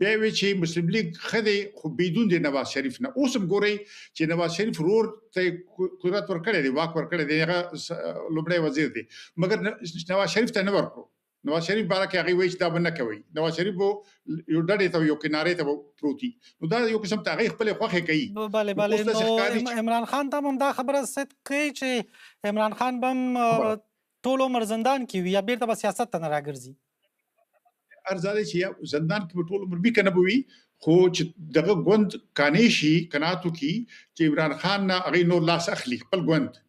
بیا وی چې مسلم لیگ خدا خو بدون د نواز شریف نه اوسم ګوري چې نواز شریف رور ته قدرت ورکړي دی واک ورکړي دی هغه لومړی وزیر دی مګر نواز شریف ته نه ورکړو نواز شریف بارکه هغه وی چې دا بنه کوي نواز شریف یو ډډې ته یو کنارې ته پروتي نو دا یو قسم ته خپل خوخه کوي بله نو عمران خان ته هم دا خبره ست کوي چې عمران خان بم ټول عمر زندان کې وي یا بیرته په سیاست ته نه راګرځي ارزاده چې زندان کې ټول عمر به کنه بوي خو چې دغه ګوند کانیشي کناتو کې چې عمران خان نه هغه نور لاس اخلي خپل ګوند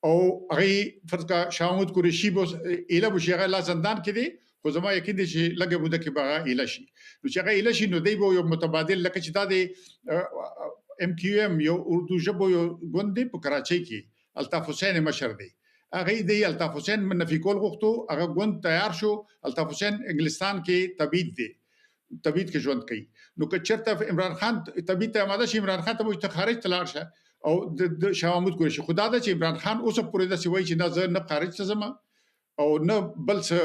او هغه فرض کا شاه محمود قریشي بو اله بو شیغه لا زندان کې دي خو زما یقین دي چې لګه بده کې باغه اله شي نو چې هغه اله شي نو دی بو یو متبادل لکه چې دا د ام کیو ام یو اردو ژبه یو ګوند په کراچۍ کې الطاف حسین مشر دی هغه دی الطاف حسین منفي کول غوښتو هغه ګوند تیار شو الطاف حسین انګلستان کې تبعید دی تبعید کې ژوند کوي نو که چرته عمران خان تبعید ته آماده شي عمران خان ته مو خارج تلار شه او د شاه محمود قریشي خدا دا چې عمران خان اوس پورې د سوي چې نه زه نه خارج ته زما او نه بل څه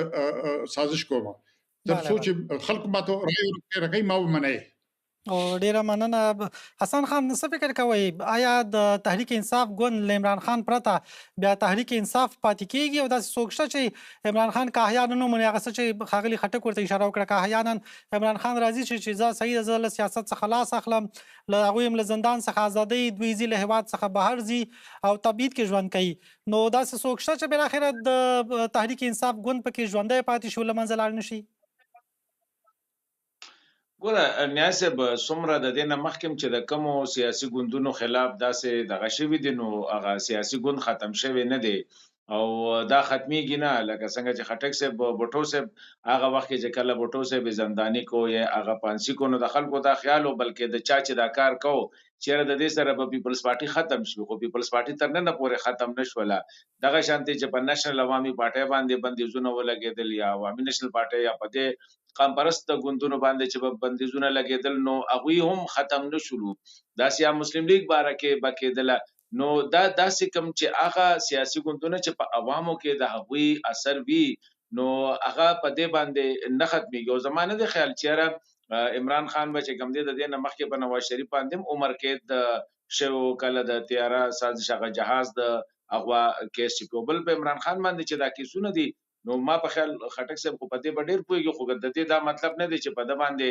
سازش کوم تر څو چې خلک ماته راځي ما ومنه او ډیره مننه حسن خان څه فکر کوي آیا د تحریک انصاف ګوند عمران خان پرته بیا تحریک انصاف پاتې کیږي او د سوکشته چې عمران خان که احیانا نو منغه چې خاغلی خټک ورته اشاره وکړه که احیانا عمران خان راضي چې ځا صحیح ځل سیاست څخه خلاص اخلم له هغه هم له زندان څخه ازادي دوی ځله هواد څخه بهر زی او تبعید کې ژوند کوي نو دا سوکشته چې بل اخر د تحریک انصاف ګوند پکې ژوندۍ پاتې شو لمنځل اړ نشي ګوره نیاسب څومره د دې نه مخکې چې د کومو سیاسي ګوندونو خلاف داسې دغه شوي دي نو هغه سیاسي ګوند ختم شوی نه دی او دا ختمیږي نه، لکه څنګه چې خټک صاحب بوټو صاحب هغه وخت کې چې کله بوټو صاحب زندانی کو یا هغه پانسی کو، نو د خلکو دا خیال او بلکې د چا چې دا کار کو چیرې د دې سره به پیپلز پارټي ختم شي، خو پیپلز پارټي تر نن پورې ختم نشوله. دغه شانتي چې په نېشنل عوامي پارټي باندې بندیزونه ولګېدل یا عوامي نېشنل پارټي یا په دې قام پرست ګوندونو باندې چې به بندیزونه لګېدل، نو هغوی هم ختم نشولو. داسې یا مسلم لیگ باره کې به کېدله. نو دا داسې کوم چې هغه سیاسي ګوندونه چې په عوامو کې د هغوی اثر وي، نو هغه په دې باندې نه ختمېږي. او زما نه دی خیال چې عمران خان به چې کوم دی د دې نه مخکې په نواز شریف باندې هم عمر قید شوی، کله د طیاره سازش هغه جهاز د اغوا کیس چې په بل په عمران خان باندې چې دا کیسونه دي، نو ما په خیال خټک صاحب خو په دې به ډېر پوهېږي، خو د دې دا مطلب نه دی چې په ده باندې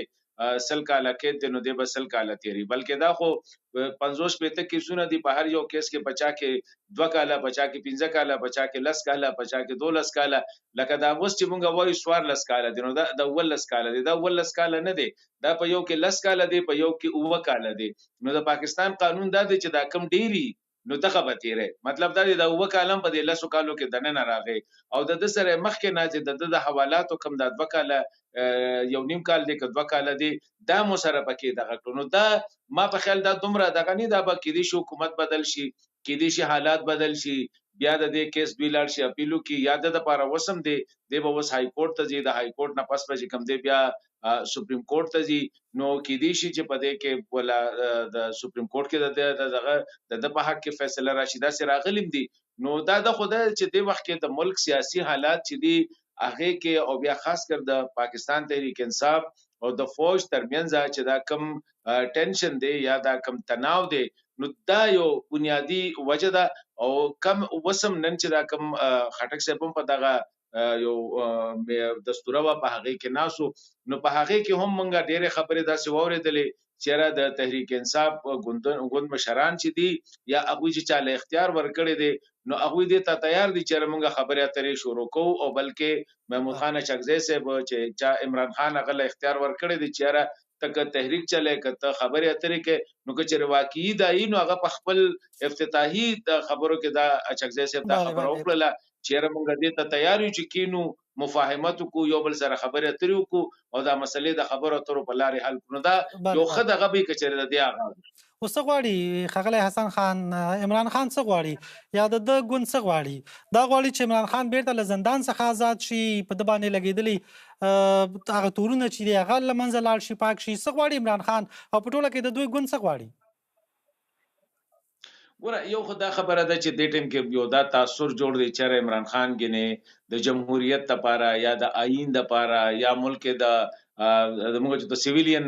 سل کاله کې دی نو دی به سل کاله تیری، بلکې دا خو 50-50 کیسونه دي په هر یو کیس کې، بچا کې 2 کاله، بچا کې 15 کاله، بچا کې 10 کاله، بچا کې 12 کاله، لکه دا اوس چې مونږ وایو 14 کاله دي، نو دا 19 کاله دي، دا 19 کاله نه دی، دا په یو کې 10 کاله دی، په یو کې 9 کاله دی. نو د پاکستان قانون دا دی چې دا کم ډیری نو دغه به تیرې، مطلب دا دی د 9 کالم په دې 10 کالو کې دننه راغی، او د سره مخکې نه چې د حوالاتو کم د 2 کاله یو نیم کال دی که 2 کاله دی، دا مو سره پکې دغه کړو. نو دا ما په خیال دا دومره دغه نه دا به کېدای شي حکومت بدل شي، کېدای شي حالات بدل شي، بیا د دې کیس دوی لاړ شي اپیلو کې، یا د لپاره وسم دی به اوس های کورټ ته ځي، د های کورټ نه پس به کوم دی بیا سپریم کورټ ته ځي. نو کېدای شي چې په دې کې ولا د سپریم کورټ کې د په حق کې فیصله راشي، داسې راغلیم دي. نو دا د خدای چې د وخت کې د ملک سیاسي حالات چې دي هغه کې، او بیا خاص کر د پاکستان تحریک انصاف او د فوج ترمنځ چې دا کم ټینشن دی یا دا کم تناو دی، نو دا یو بنیادی وجه ده. او کم وسم نن چې دا کم خټک صاحب په دغه یو دستوره وا په هغه کې ناسو، نو په هغه کې هم مونږه ډېرې خبرې داسې واورېدلې چې د تحریک انصاف ګوند مشران چې دي یا هغوی چې چاله اختیار ورکړی دی، نو هغوی دې ته تیار دي چې مونږه خبرې اترې شروع کوو، او بلکې محمود خان اچکزی صاحب چې چا عمران خان هغه له اختیار ورکړی دی چې تک تحریک چلے کته خبرې اترې کې، نو که چې واقعي دی نو هغه په خپل افتتاحي خبرو کې دا اچکزی صاحب دا خبره وکړه چې مونږ دې ته تیار یو چې کینو مفاهمت کو یو بل سره خبرې اترې وکړو او دا مسلې د خبرو اترو په لارې حل کړو. دا یو ښه دغه به کچره د دې هغه اوس څه غواړي ښاغلی حسن خان، عمران خان څه غواړي یا د ګوند څه غواړي؟ دا غواړي چې عمران خان بیرته له زندان څخه آزاد شي، په ده باندې لګېدلي هغه تورونه چې دي هغه له منځه لاړ شي، پاک شي. څه غواړي عمران خان او په ټوله کې د دوی ګوند څه غواړي؟ ګوره یو خو دا خبره ده چې دې ټیم کې یو دا تاثر جوړ دی چې عمران خان ګنې د جمهوریت لپاره یا د آئین لپاره یا ملک د موږ چې د سیویلین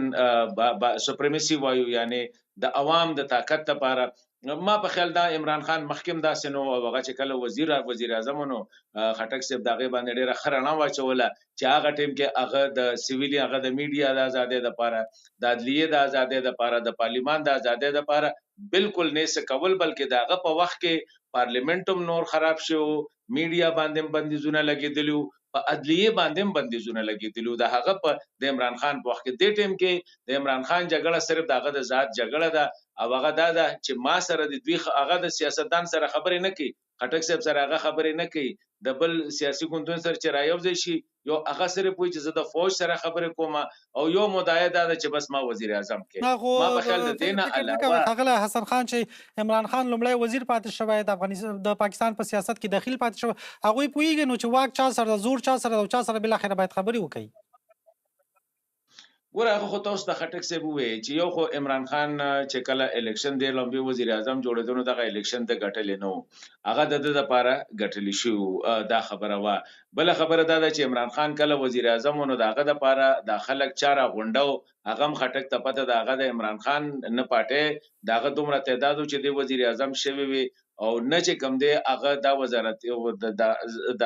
سپریمیسی وایو، یعنی د عوام د طاقت لپاره. ما په خیال دا عمران خان مخکم داسې نو، هغه چې کله وزیر اعظم نو خټک صاحب د هغې باندې ډېره ښه رڼا واچوله چې هغه ټیم کې هغه د سیویلین، هغه د میډیا د ازادۍ لپاره، د عدلیې د ازادۍ لپاره، د پارلیمان د ازادۍ لپاره بالکل نه څه کول، بلکې د هغه په وخت کې پارلیمنت هم نور خراب شو، میډیا باندې بندیزونه لګېدلي، په عدلیې باندې هم بندیزونه لګېدلي. د هغه په د عمران خان په وخت کې دې ټیم کې د عمران خان جګړه صرف د هغه د ذات جګړه ده، او هغه دا ده چې ما سره د دوی هغه د سیاستدان سره خبرې نه کوي، خټک صاحب سره هغه خبرې نه کوي، د بل سیاسي ګوندونو سره چې رايوځای شي یو هغه صرف وایي چې زه د فوج سره خبرې کوم، او یو مدعا دا ده چې بس ما وزیر اعظم کې. ما په خیال د دې نه علاوه ښاغلی حسن خان چې عمران خان لومړی وزیر پاتې شوی، د افغانستان د پاکستان په سیاست کې دخیل پاتې شوی، هغوی پوهېږي نو چې واک چا سره، زور چا سره او چا سره بالاخره باید خبرې وکړي. ګوره هغه خو تاسو د خټک صاحب ووایي چې یو خو عمران خان چې کله الیکشن دی لومړی وزیر اعظم جوړېدو، نو دغه الیکشن ته ګټلی نه و، هغه د ده دپاره ګټلی شوي، دا خبره وه. بله خبره دا ده چې عمران خان کله وزیر اعظم و نو د هغه دپاره د خلک چا راغونډه و، هغه هم خټک ته پته د هغه د عمران خان نه پاټۍ د هغه دومره تعداد و چې دی وزیر اعظم شوی وي، او نه چې کوم دی هغه دا وزارت د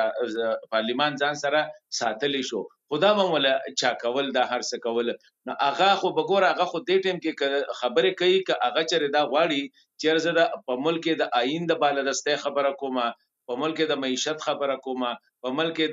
پارلیمان ځان سره ساتلی شو، خدا به مولا چا کول دا هر څه کول. نو هغه خو بګوره هغه خو دې ټیم کې خبرې کوي که هغه چېرې دا غواړي چې زه د په ملک کې د آئین د بالادستۍ خبره کومه، په ملک کې د معیشت خبره کومه، په ملک کې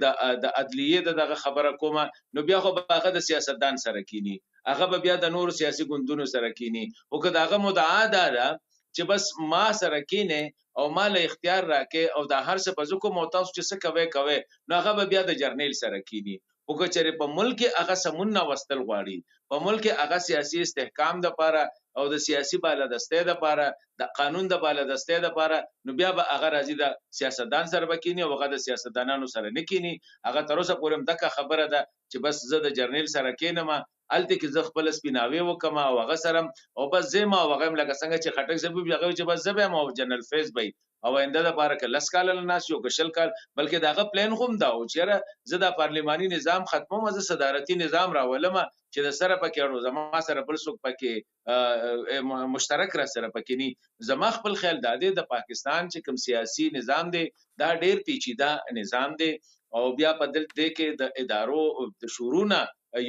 د عدلیې د دغه خبره کومه، نو بیا خو به هغه د سیاستدان سره کینی، هغه به بیا د نورو سیاسي ګوندونو سره کینی. خو که د هغه مدعا دا ده چې بس ما سره کینې او ما له اختیار راکې او دا هر څه په کوم او تاسو چې څه کوي نو هغه به بیا د جرنیل سره کینی او که چېرې په ملک کې هغه سمون نه وستل غواړي په ملک کې هغه سیاسي استحکام د پاره او د سیاسي بالادستۍ د پاره د قانون د بالادستۍ د پاره نو بیا به هغه راځي د سیاستدان سره بکینی او هغه د سیاستدانانو سره نه کینی هغه تر اوسه پورې دغه خبره ده چې بس زه د جرنیل سره کینم الته کې زه خپل سپیناوي وکم او هغه سره او بس زما او هغه لکه څنګه چې خټک زبې بیا چې بس زبې مو جنرال فیس بي او آینده د پاره کې لس کال لناس یو کشل کال بلکې داغه پلان هم دا او چیرې زه د پارلماني نظام ختموم زه صدارتي نظام راولم چې د سره پکې اړو زما سره بل څوک پکې مشترک را سره پکې ني زما خپل خیال دادې د پاکستان چې کوم سیاسي نظام دی دا ډیر پیچیده نظام دی او بیا په دل دې کې د ادارو د شورونه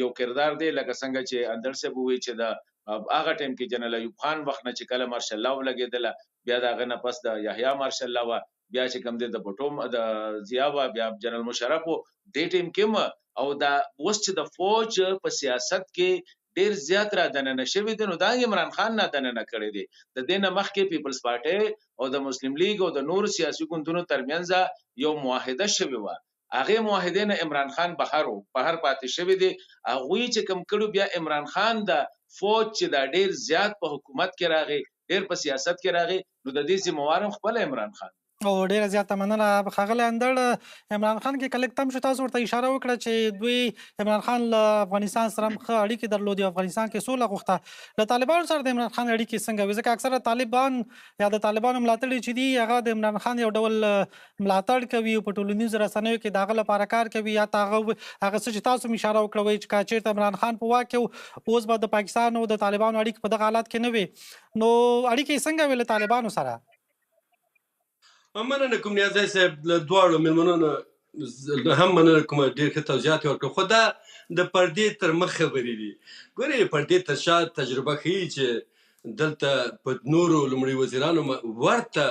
یو کردار دی لکه څنګه چې اندر سے بووي چې د هغه ټیم کې جنرال ایوب خان وخت نه چې کله مارشل لاو لګیدل بیا دا غنه پس د یحیی مارشل لاو بیا چې کوم د بټوم د ضیاء بیا جنرال مشرف د ټیم کې او دا اوس چې د فوج په سیاست کې ډیر زیات را دننه شوی دی نو دا عمران خان نه دننه کړی دی د دینه مخکې پیپلز پارټي او د مسلم لیگ او د نور سیاسي ګوندونو ترمنځ یو معاهده شوی و هغه معاهده نه عمران خان بهر پاتې شوی دی هغه چې کوم کړو بیا عمران خان د فوج چې دا ډیر زیات په حکومت کې راغی ډیر په سیاست کې راغی نو د دې سیموارم خپل عمران خان او ډیره زیاته مننه ښاغلی اندړ عمران خان کې کلک تم شو تاسو ورته اشاره وکړه چې دوی عمران خان له افغانستان سره ښه اړیکې درلودې او افغانستان کې سوله غوښته له طالبانو سره د عمران خان اړیکې څنګه وي ځکه اکثره طالبان یا د طالبانو ملاتړي چې دي هغه د عمران خان یو ډول ملاتړ کوي او په ټولنیزو رسنیو کې د هغه لپاره کار کوي یا هغه څه چې تاسو اشاره وکړه چې که چېرته عمران خان په واک کې اوس به د پاکستان او د طالبانو اړیکې په دغه حالات کې نه وي نو اړیکې څنګه وي له طالبانو سره مننه کوم نیازی صاحب له دواړو مېلمنو هم مننه کوم ډېر ښه توضیحات یې ورکړل خو دا د پردې تر مخ خبرې دي ګورې پردې تر شا تجربه ښیي چې دلته په نورو لومړي وزیرانو ورته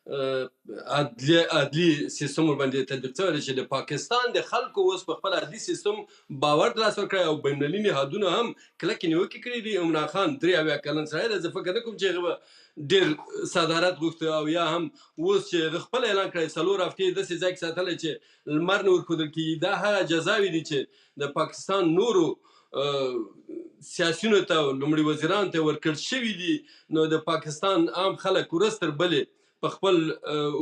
عدلي سیستم ورباندې تطبیق شوی چې د پاکستان د خلکو اوس په خپل عدلي سیستم باور ترلاسه ورکړی او بینالمللي نهادونو هم کلکې نیوکې کړي دي عمران خان 83 کلن سړی دی زه فکر نه کوم چې هغه ډېر صدارت غوښته او یا هم اوس چې هغه خپل اعلان کړی 4 هفتې داسې ځای کې ساتلی چې لمر نه ورښودل کېږي دا هغه جزاوې دي چې د پاکستان نورو سیاسیونو ته لومړي وزیرانو ته ورکړل شوي دي نو د پاکستان عام خلک ورځ تر بلې په خپل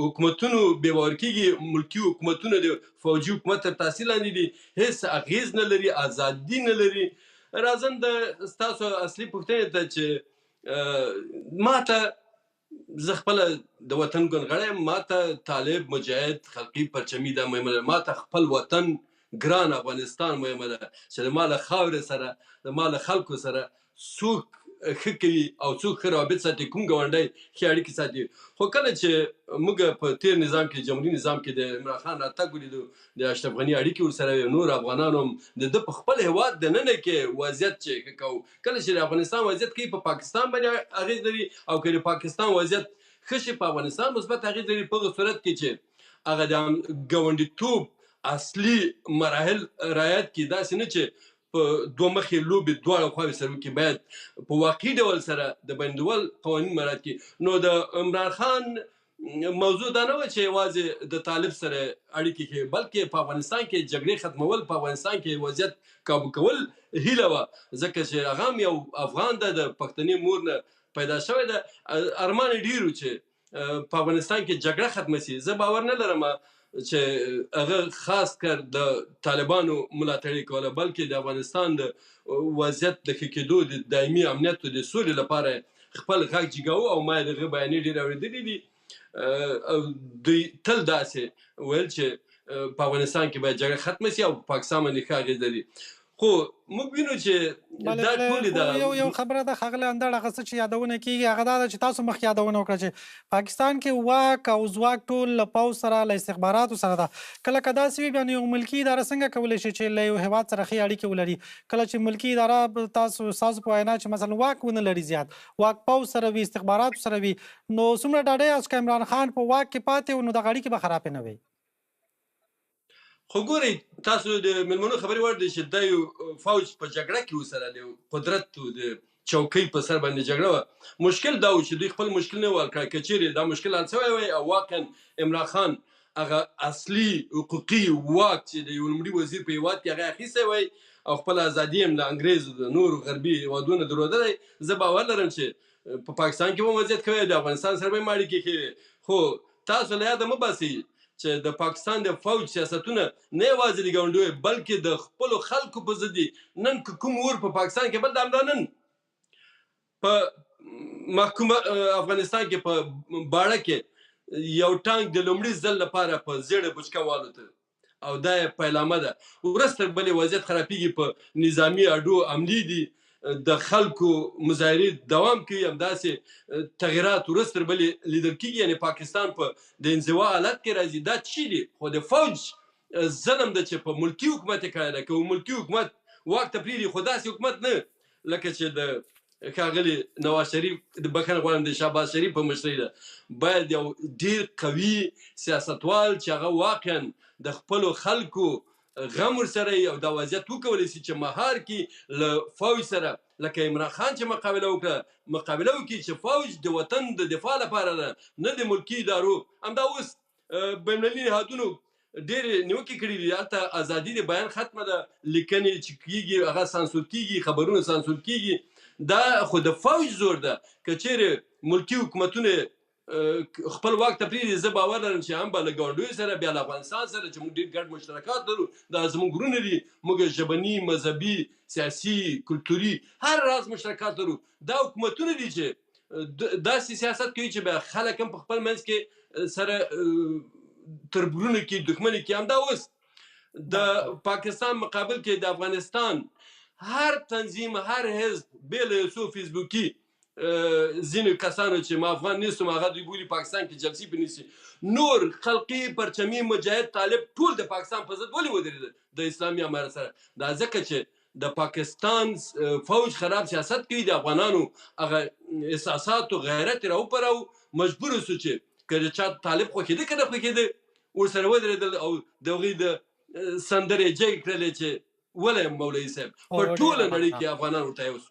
حکومتونو بې باور کېږي ملکي حکومتونه د فوجي حکومت تر تاثیر لاندې دي هېڅ اغېز نه لري ازادي نه لري راځم د ستاسو اصلي پوښتنې ته چې ما ته زه خپله د وطن ګونغړی یم ما ته طالب مجاهد خلقي پرچمي دا مهمه ده ما ته خپل وطن ګران افغانستان مهمه ده چې د ما له خاورې سره د ما له خلکو سره څوک ښه کوي او څوک ښه روابط ساتي کوم ګاونډی ښې اړیکې ساتي خو کله چې موږ په تېر نظام کې جمهوري نظام کې د عمران خان راتګ ولیدو د اشرف غني اړیکې ورسره وي نور افغانانو هم د ده په خپل هېواد دننه کې وضعیت چې ښه کوو کله چې د افغانستان وضعیت کوي په پاکستان باندې اغېز لري او که د پاکستان وضعیت ښه شي په افغانستان مثبت اغېز لري په هغه صورت کې چې هغه د ګاونډیتوب اصلي مراحل رعایت کړي داسې نه چې په دوه مخې لوبې دواړه خواوې سره وکړي باید په واقعي ډول سره د بینالملل قوانین مراعات کړي نو د عمران خان موضوع دا نه وه چې یوازې د طالب سره اړیکې ښې بلکې په افغانستان کې جګړې ختمول په افغانستان کې وضعیت کابو کول هیله وه ځکه چې هغه هم یو افغان ده د پښتني مور نه پیدا شوی ده ارمان یې ډېر و چې په افغانستان کې جګړه ختمه شي زه باور نه لرم چې هغه خاص کر د طالبانو ملاتړ کوله بلکې د افغانستان د وضعیت د ښه کېدو د دایمي امنیت او د سولې لپاره خپل غږ جګاوه او ما یې د هغه بیانیې ډېرې اورېدلې دي دوی تل داسې ویل چې په افغانستان کې باید جګړه ختمه شي او په پاکستان باندې ښه اغېز لري خو موږ وینو چې دا ټولې یو خبره ده ښاغلی اندړ هغه څه چې یادونه کېږي هغه دا ده چې تاسو مخکې یادونه وکړه چې پاکستان کې واک او ځواک ټول له پوځ سره له استخباراتو سره ده کله که داسې وي بیا نو یو ملکي اداره څنګه کولی شي چې له یو هېواد سره ښې اړیکې ولري کله چې ملکي اداره ستاسو په وینا چې مثلا واک ونه لري زیات واک پوځ سره وي استخباراتو سره وي نو څومره ډاډه یاست که عمران خان په واک کې پاتې و نو دغه اړیکې به خرابې نه وي خو ګورئ تاسو د مېلمنو خبرې وړ دی چې دا یو فوج په جګړه کې ورسره د قدرت د چوکۍ په سر باندې جګړه وه. مشکل دا و چې دوی خپل مشکل نه ول کړی. که چیرې دا مشکل حل شوی وی او واقعا عمران خان هغه اصلي حقوقي واک چې د یو لومړي وزیر په هېواد کې هغه اخیستی وی او خپل ازادي هم له انګرېز د نورو غربي هېوادونو درلودلی، زه باور لرم چې په پاکستان کې به وضعیت کوي، د افغانستان سره به یې اړیکې کوي. خو تاسو له یاده مه باسئ چې د پاکستان د فوج سیاستونه نه یوازې د ګاونډیو بلکې د خپلو خلکو په ضد دي. نن که کوم اور په پاکستان کې بل د همدا نن په محکومه افغانستان کې په باړه کې یو ټانک د لومړي ځل لپاره په زیړه بچکه والوته او دا یې پیلامه ده. ورځ تر بلې وضعیت خرابېږي، په نظامي اډو عملي دي، د خلکو مظاهرې دوام کوي، همداسې تغیرات ورځ تر بلې لیدل کېږي. یعنې پاکستان په د انزوا حالت کې راځي. دا چی دي؟ خو د فوج ظلم ده چې په ملکي حکومت یې کړی ده. که ملکي حکومت واک ته پرېږدي، خو داسې حکومت نه لکه چې د ښاغلي نواز شریف د بخښنه غواړم د شهباز شریف په مشرۍ ده. باید یو ډېر قوي سیاستوال چې هغه واقعا د خپلو خلکو غم ورسره او دا وضعیت وکولی شي چې مهار کړي له فوج سره، لکه عمران خان چې مقابله وکړي چې فوج د وطن د دفاع لپاره ده، نه د ملکي ادارو. همدا اوس بین المللي نهادونو ډېرې نیوکې کړي دي، حتی ازادي د بیان ختمه ده، لیکنې چې کېږي هغه سانسور کېږي، خبرونه سانسور کېږي. دا خو د فوج زور ده. که چیرې ملکي حکومتونه خپل واک ته پرېږدي، زه باور لرم چې هم به له ګاونډیو سره بیا له افغانستان سره چې موږ ډېر ګډ مشترکات لرو، دا زموږ ورونه دي، موږ ژبني، مذهبي، سیاسي، کلتوري هر راز مشترکات لرو. دا حکومتونه دي چې داسې سیاست کوي چې بیا خلک هم په خپل منځ کې سره تربورونه کې دښمني کې. همدا اوس د پاکستان مقابل کې د افغانستان هر تنظیم، هر حزب بې له یو څو فیسبوکي ځینې کسانو چې ما افغان نیستم هغه دوی بولي پاکستان کې جلسې پرې نیسي، نور خلقي پرچمي مجاهد طالب ټول د پاکستان په ضد ولې ودرېدل د اسلامي امارت سره؟ دا ځکه چې د پاکستان فوج خراب سیاست کوي، د افغانانو هغه احساسات و غیرت یې راوپاروه، مجبور سو چې که چا طالب خوښېده که نه خوښېده ورسره ودرېدل او د هغوی د سندرې جګې کړلې چې ولی مولوي صاحب په ټوله نړۍ کې افغانان ورته یو سو.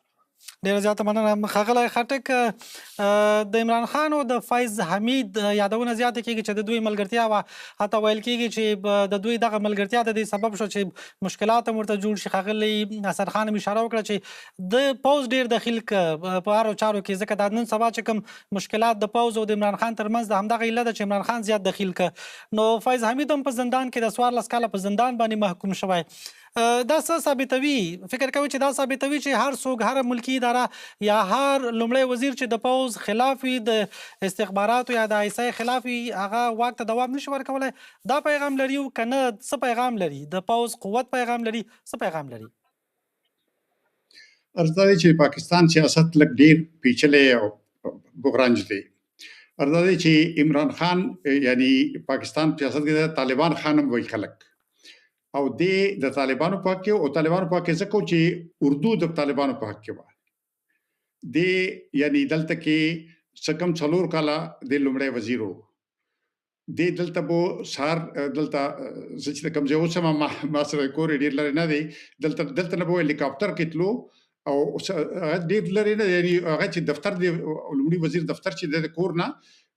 ډېره زیاته مننه ښاغلی خټک. د عمران خان او د فیض حمید یادونه زیاته کېږي چې د دوی ملګرتیا وه، حتی ویل کېږي چې د دوی دغه ملګرتیا د دې سبب شو چې مشکلات هم ورته جوړ شي. ښاغلی حسن خان هم اشاره وکړه چې د پوځ ډېر دخیل که په هرو چارو کې، ځکه دا نن سبا چې کوم مشکلات د پوځ او د عمران خان ترمنځ د همدغه علت ده چې عمران خان زیات دخیل که. نو فیض حمید هم په زندان کې د 14 کاله په زندان باندې محکوم شوی. دا څه ثابتوي؟ فکر کوي چې دا ثابتوي چې هر څوک، هر ملکي اداره یا هر لومړی وزیر چې د پوځ خلاف وي، د استخباراتو یا د ISI خلاف وي، هغه واک ته دوام نشي ورکولی؟ دا پیغام لري او که نه څه پیغام لري؟ د پوځ قوت پیغام لري؟ څه پیغام لري؟ عرض دا دی چې پاکستان سیاست لږ ډېر پیچلی او بغرنج دی. عرض دا دی چې عمران خان یعنی پاکستان سیاست کې طالبان خان هم وایي خلک، او د طالبانو په حق کې، او طالبانو په حق کې ځکه چې اردو د طالبانو په حق کې وه. د یعنی دلته کې څه کم 4 کاله د لومړی وزیر و، د دلته به سهار دلته زه چې کوم ځای اوسم ما سره کور ډېر لرې نه دی، دلته نه به هلیکاپټر کې تلو او هغه ډېر لرې نه، یعنی هغه چې دفتر د لومړي وزیر دفتر چې د کور نه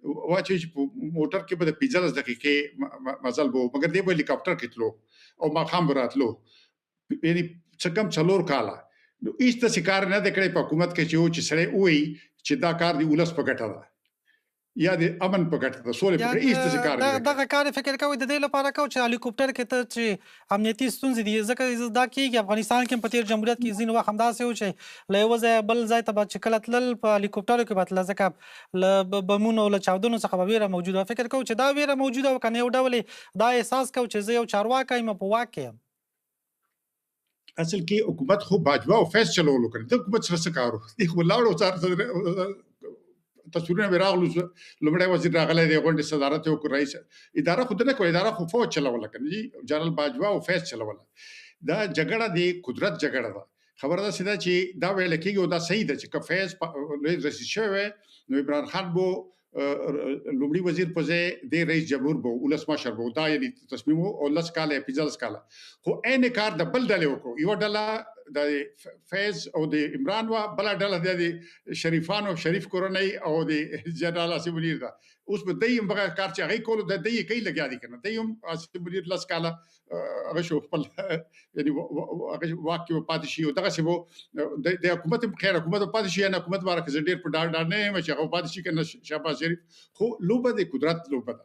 واچوي چې په موټر کې به د 15 دقیقې مزل به، مګر دی به هلیکاپټر کې تلو او ماښام به راتلو. یعنی څه کم 4 کاله نو هېڅ داسې کار نه دی کړی په حکومت کې چې سړی ووایي چې دا کار د ولس په ګټه ده یا د امن په ګټه ده، سولې په ګټه. هېڅ داسې کار نه دی. دغه کار فکر کوئ د دې لپاره کوو چې هلیکوپټر کې ته چې امنیتي ستونزې دي، ځکه دا کېږي افغانستان کې په تېر جمهوریت کې ځینې وخت همداسې و چې له یوه ځایه بل ځای ته به چې کله تلل په هلیکوپټرو کې به تله، ځکه له بمونو او له چاودنو څخه به ویره موجوده وه. فکر کوو چې دا ویره موجوده وه، که نه یو ډول دا احساس کوو چې زه یو چارواکی یم په واک کې یم؟ اصل کې حکومت خو باجوه او فیض چلولو کړی، د حکومت سره څه کار و؟ دی خو ولاړ تصویرونه مې راغلو، لومړی وزیر راغلی دی، غونډې صدارت یې وکړ، رئیس اداره خو ده نه کوله، اداره خو فوج چلوله که نه جي، جنرال باجوه او فیض چلوله. دا جګړه د قدرت جګړه ده. خبره داسې ده چې دا ویل کېږي او دا صحیح ده چې که فیض لوی رئیس شوی وی نو عمران خان به لومړي وزیر په ځای د رئیس جمهور به ولسمشر به، دا یعنې تصمیم و او 10 کاله یا 15 کاله. خو عین کار د بل ډلې وکړو. یوه ډله د فیض او د عمران وا بل ډله د شریفانو شریف کورنۍ او د جنرال عاصم منیر دا اوس په دیم بغیر کار چې هغه کولو د دې کوي لګیا دي کنه دیم عاصم منیر لاس کاله هغه شو خپل یعنی هغه واقعي پاتې شي او دغه څه وو د حکومت خیر حکومت پاتې شي نه حکومت بارک زډیر په ډار نه مې چې هغه پاتې شي کنه شهباز شریف خو لوبه د قدرت لوبه ده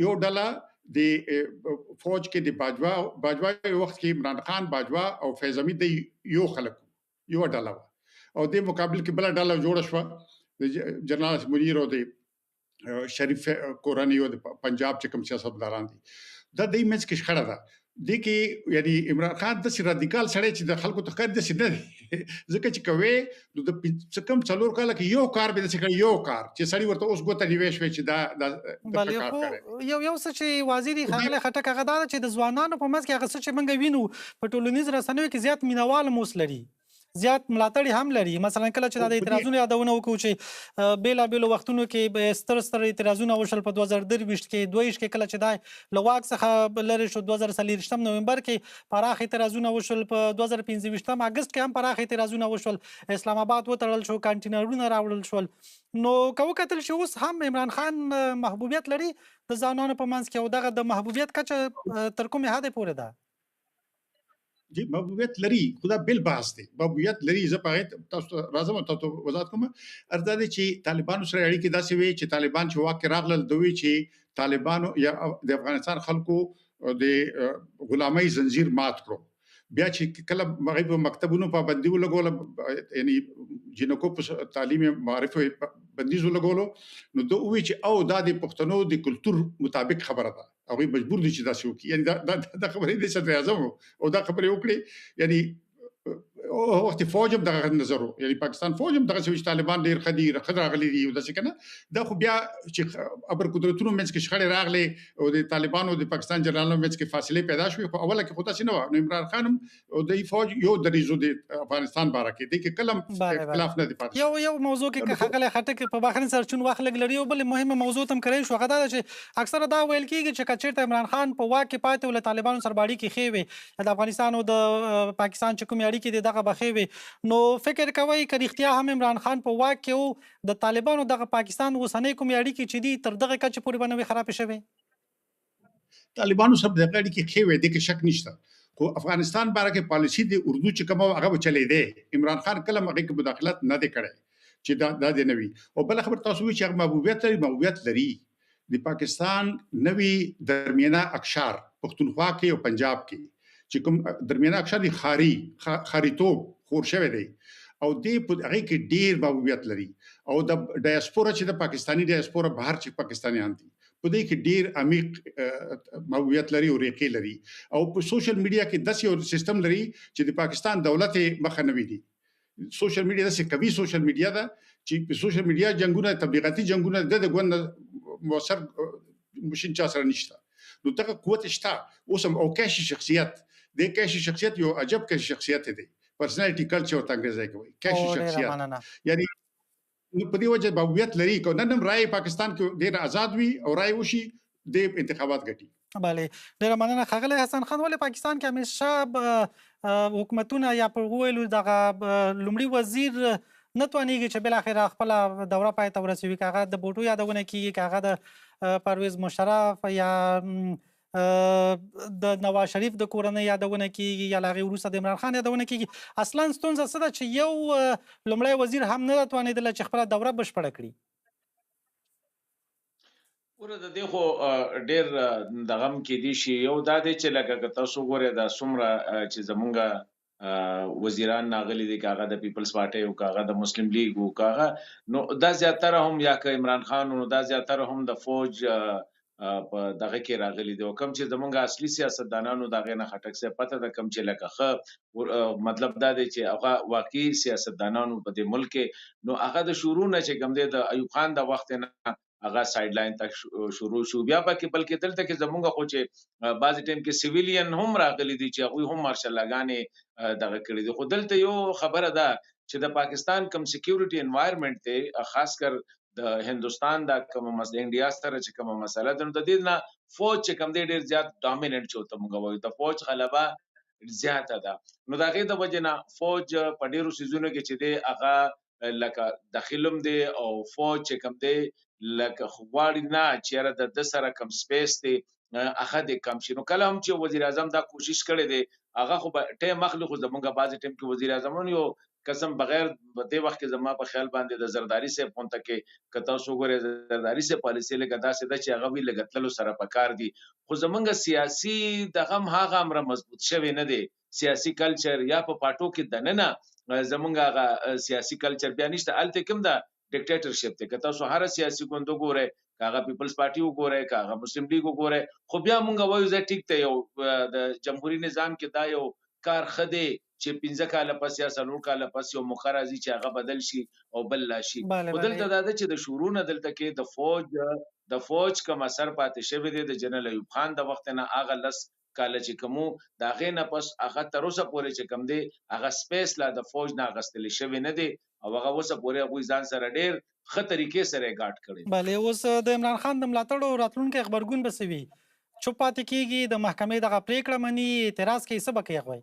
یو ډله د فوج کې د باجوا وخت کې عمران خان باجوا او فیض حمید د یو خلک یو ډله او د مقابل کې بل ډله جوړ شو جنرال منیر او د شریف کورانی او د پنجاب چې کوم سیاستداران دي دا د ایمج کې شخړه ده د کې یعنی عمران خان د رادیکال سړی چې د خلکو تخکر د سینه ځکه چې کوي نو د څکم څلور کال کې یو کار به د څکړ یو کار چې سړی ورته اوس ګوته نیوي شوی چې دا کار کوي یو څه چې وزیر خغله خټک هغه دا چې د ځوانانو په منځ کې هغه څه چې موږ وینو په ټولنیز رسنیو کې زیات مینوال موسلري زیات ملاتړي هم لري مثلا کله چې د اعتراضونو یادونه وکړو چې بیلا بیل وختونو کې ستر اعتراضونه وشول په 2023 کې 22 کې کله چې د لواک څخه لری شو 2023 نومبر کې پراخ اعتراضونه وشول په 2015 اگست کې هم پراخ اعتراضونه وشول اسلام آباد وتړل شو کانټینرونه راوړل شول نو کوم کتل چې اوس هم عمران خان محبوبیت لري د ځوانانو په منځ کې او دغه د محبوبیت کچه تر کومه حد پورې ده جی محبوبیت لري خدا بل بحث دی محبوبیت لري زه په تاسو راځم تاسو وضاحت کوم ارزه دي چې طالبانو سره اړیکې داسې وي چې طالبان چې واقع راغلل دوی چې طالبانو یا د افغانستان خلکو د غلامۍ زنجیر مات کړو بیا چې کله مغرب مکتبونو پابندي ولګول یعنی جنکو په تعلیم معرفت بندیز ولګولو نو دوی چې او د پښتنو د کلچر مطابق خبره ده او مجبور دي چې دا شو کی یعنی دا خبرې د صدر اعظم او دا خبرې وکړي یعنی او وخت فوج هم دغه نظر یعنی پاکستان فوج هم دغه چې طالبان ډیر خدي راغلي دي او داسې کنه دا خو بیا چې ابر قدرتونو منځ کې شخړې راغلي او د طالبانو د پاکستان جنرالانو منځ کې فاصله پیدا شوې خو اوله کې خو تاسو نه و عمران خان او د فوج یو دریزو د افغانستان باره کې د کلم اختلاف نه دی پاتې یو موضوع کې خغله خټک په باخرین سرچون واخ لګ لري او بل مهمه موضوع تم کوي شو غدا چې اکثره دا ویل کیږي چې کچېرته عمران خان په واکه پاتې ول طالبانو سرباړي کې خېوي د افغانستان او د پاکستان چې کوم اړیکې دي دغه بخېوي نو فکر کوي چې اختیار هم عمران خان په واکه او د طالبانو دغه پاکستان اوسنۍ کوم اړیکې چې دي تر دغه کچې پورې باندې خراب شوي طالبانو سب دغه اړیکې خېوي د کې شک نشته خو افغانستان باره کې پالیسی د اردو چې کوم هغه چلے دی عمران خان کله هغه کې مداخلت نه دی کړی چې دا د نوي او بل خبر تاسو وی چې محبوبیت لري د پاکستان نوي درمیانه اقشار پښتونخوا کې او پنجاب کې چې کوم درمیانه اقشار دي خاریتوب خور شوی دی او دې په هغه کې ډیر محبوبیت لري او د ډایسپورا چې د پاکستانی ډایسپورا بهر چې پاکستانیان دي په دې کې ډیر عمیق محبوبیت لري او ریقې لري او په سوشل میډیا کې داسې یو سیستم لري چې د پاکستان دولت مخه نه وي سوشل میډیا داسې کوي سوشل میډیا دا چې په سوشل میډیا جنگونه تبلیغاتي جنگونه د غوند موثر مشین چا سره نشته نو دغه قوت شته اوس هم او کاشي شخصیت د کاشي شخصیت یو عجب کاشي شخصیت دی پرسنالټي کلچر ته انګریزي کوي کاشي شخصیت یعنی په دې وجه محبوبیت لري کو نن رائے پاکستان کې ډیر آزاد وي او رائے وشي د انتخابات ګټي bale ډیر مننه خغله حسن خان ولې پاکستان کې همیشه حکومتونه یا په ویلو دغه لومړي وزیر نتوانیږي چې بل اخر خپل دوره پای ته ورسوي کاغه د بوټو یادونه کیږي کاغه د پرویز مشرف یا د نواز شریف د کورنۍ یادونه کیږي یا لاغي وروسته د عمران خان یادونه کیږي اصلا ستونزه څه ده چې یو لومړی وزیر هم نه توانیدل چې خپل دوره بشپړه کړي ورته د خو ډیر دغم کې دي شي یو د دې چې لکه تاسو ګوره د سمره چې زمونږ وزیران ناغلي دي کاغه د پیپلز پارټي او کاغه د مسلم لیگ او کاغه نو دا زیاتره هم یا ک عمران خان نو دا زیاتره هم د فوج په دغه کې راغلي دي او کم چې زمونږ اصلي سیاستدانانو دغه نه خټک څه پته د کم چې لکه مطلب دا دی چې هغه واقعي سیاستدانانو په دې ملک نو هغه د شروع نه چې کم دی د ایوب خان د وخت نه هغه سایډ لاین تک شروع شو بیا پکې بلکې دلته کې زمونږ خو چې بعض ټیم کې سیویلین هم راغلي دي چې هغه هم مارشل لاګانې دغه کړی دي خو دلته یو خبره ده چې د پاکستان کم سکیورټي انوایرنمنت ته خاص کر د هندستان د کوم مسله انډیا سره چې کوم مسله ده نو د دې نه فوج چې کوم دی ډیر زیات ډامیننٹ چوته موږ وایو د فوج غلبه زیاته ده. نو د هغې د وجې نه فوج په ډېرو څیزونو کې چې دی هغه لکه داخلم دی او فوج چې کوم دی لکه غواړي نه چېرې د ده سره کم سپیس دی هغه دې کم شي. نو کله هم چې وزیر اعظم دا کوشش کړی دی هغه خو به ټایم اخلي، خو زمونږ بعضې ټایم کې وزیر اعظم یو قسم بغیر په دې وخت کې زما په خیال باندې د زرداري صاحب غونته کې که تاسو وګورئ زرداري صاحب پالیسي لکه داسې ده چې هغه وي لږ تللو سره پکار دي، خو زمونږ سیاسي دغه هم هغه امره مضبوط شوی نه دی. سیاسي کلچر یا په پاټو کې دننه زمونږ هغه سیاسي کلچر بیا نشته. هلته کوم ده ډیکټیټرشپ دی. که تاسو هره سیاسي ګوند وګورئ، که هغه پیپلز پارټي وګورئ، که هغه مسلم لیګ وګورئ، خو بیا مونږ وایو زه ټیک ته یو د جمهوري نظام کې دا یو کار ښه دی چې 15 کاله پس یا 4 کاله پس یو موقع راځي چې هغه بدل شي او بل لا شي. خو دلته دا ده چې د شروع نه دلته کې د فوج کوم اثر پاتې شوی دی د جنرال ایوب خان د وخت نه هغه 10 کاله چې کومو د هغې نه پس هغه تر اوسه پورې چې کوم دی هغه سپیس لا د فوج نه اخیستلی شوی نه دی او هغه اوسه پورې هغوی ځان سره ډېر ښه طریقې سره یې ګاډ کړی. بلې اوس د عمران خان د ملاتړو راتلونکی غبرګون به څه وي؟ چوپ پاتې کېږي، د محکمې دغه پرېکړه مني، اعتراض کوي، څه به کوي هغوی؟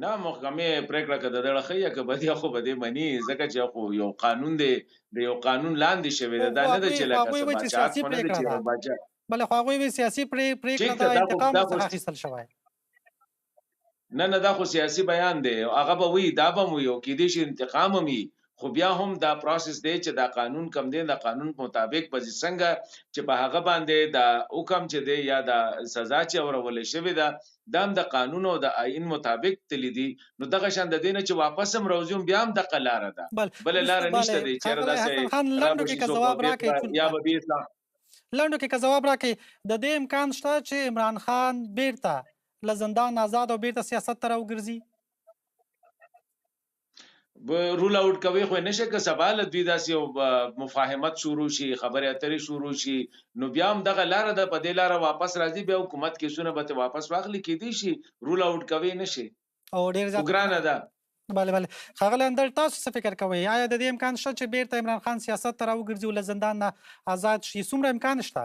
نه محکمې پرېکړه که د دړه ښه یا که بدي خو به دې مني، ځکه چې خو یو قانون دی د یو قانون لاندې شوی دی. دا نه ده چې لکه څه باچات خو نه ده چې یو باچا بلې خو هغوی وایي سیاسي پرېکړه ده، انتقام ورڅخه اخیستل شوی. نه دا خو سیاسي بیان دی، هغه به وي، دا به وي او کېدای شي انتقام هم وي، خو بیا هم دا پروسس دی چې دا قانون کم دی، د قانون مطابق به څنګه چې په هغه باندې دا حکم چې دی یا د سزا چې اورولې شوې ده دا هم د قانون او د آئین مطابق تللی دي. نو دغه شان د دې نه چې واپس هم راوځي هم بیا هم دغه لاره ده، بله لاره نشته دی. چېرې داسې لنډو کې که ځواب راکړئ یا به بې اصلاح لنډو کې که ځواب راکړئ، د دې امکان شته چې عمران خان بیرته له زندان آزاد او بیرته سیاست ته راوګرځي؟ رول اوټ کوي خو نشه که سبا له دوی داسې یو مفاهمت شروع شي، خبرې اترې شروع شي، نو بیا هم دغه لاره ده، په دې لاره واپس راځي، بیا حکومت کیسونه به واپس واخلي. کېدای شي رول اوټ کوي نشي او ډېر زیات ګرانه ده. بله ښاغلی اندړ، تاسو څه فکر کوئ؟ آیا د دې امکان شته چې بیرته عمران خان سیاست ته راوګرځي او له زندان نه آزاد شي؟ څومره امکان شته؟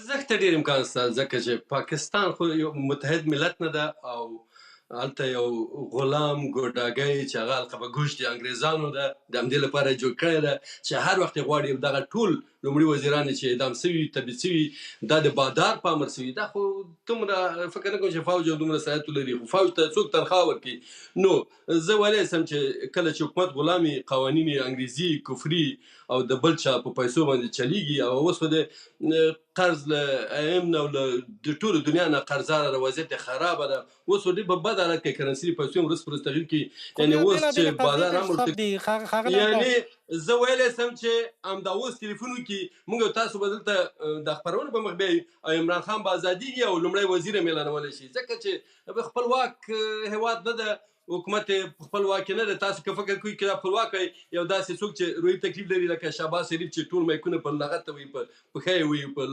زښته ډېر امکان شته، ځکه چې پاکستان خو یو متحد ملت نه ده او هلته یو غلام ګوډاګی چې هغه القبه ګوش د انګریزانو ده، د همدې لپاره یې جوړ کړی ده چې هر وخت یې غواړي دغه ټول لومړي وزیران چې اعدام سوي تبعید سوي دا د بادار په امر سوي. دا خو دومره فکر نه کوم چې فوج دومره صلاحیت ولري، خو فوج ته څوک تنخواه ورکوي. نو زه ویلی سم چې کله چې حکومت غلامي قوانین انګریزي کفري او د بل چا په پیسو باندې چلیږي او اوس خو د قرض له ایم نه او له د ټولو دنیا نه قرضداره وضعیت یې خرابه ده، اوس خو ډېر په بد حالت کې کرنسي پیسو هم ورځ په ورځ تغیر کوي. یعنې اوس چې بازار هم یعنې زه ویلی سم چې همدا اوس تلیفون وکړي موږ او تاسو به دلته د خپرونې په مخ بیایو او عمران خان به ازادېږي او لومړی وزیر یې اعلانولی شي، ځکه چې خپلواک هېواد نه ده، حکومت خپلواک نه ده. تاسو که فکر کوئ که دا خپلواک وي یو داسې څوک چې روحي تکلیف لري لکه شهباز شریف چې ټول مایکونه په لغته وي، په پښه یې وي، په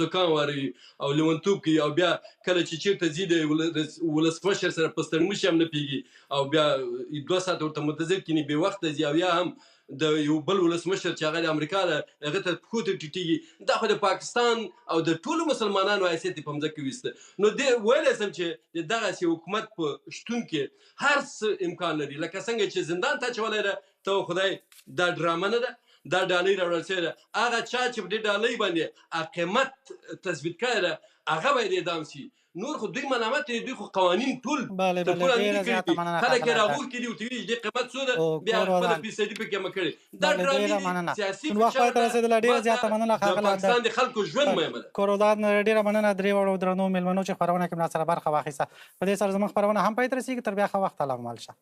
سوکان واروي او لیونتوب کوي، او بیا کله چې چېرته ځي د ولسمشر سره په ستړموشي هم نه پوهېږي او بیا 2 ساعته ورته منتظر کښېني، بې وخته ځي او یا هم د یو بل ولسمشر چې هغه د امریکا ده هغه ته پښو ته ټیټېږي. دا خو د پاکستان او د ټولو مسلمانانو حیثیت یې په مځکه ویسته. نو دې ویلی سم چې د دغسې حکومت په شتون کې هر څه امکان لري، لکه څنګه چې زندان ته اچولی ده، ته خدای دا ډرامه نه ده، دا ډالۍ راوړل شوې ده. هغه چا چې په دې ډالۍ باندې قیمت تثبیت کړی ده هغه باید اعدام شي. نور خو دوی ملامت دي، دوی خو قوانین ټول تر ټولو امني کړي دي، خلک یې راغوښتي دي ورته ویلي چې دې قیمت څو ده، بیا خپله فیصدي پکې مه کړې. دا ډرامې دي، سیاسي فشار ده، د پاکستان د خلکو ژوند مهمه ده. کوروداد ډېره مننه درې وړو درنو مېلمنو چې خپرونه کې ملا سره برخه واخیسته. په دې سره زموږ خپرونه هم پای ته رسېږي. تر بیا ښه وخته لا مال شه.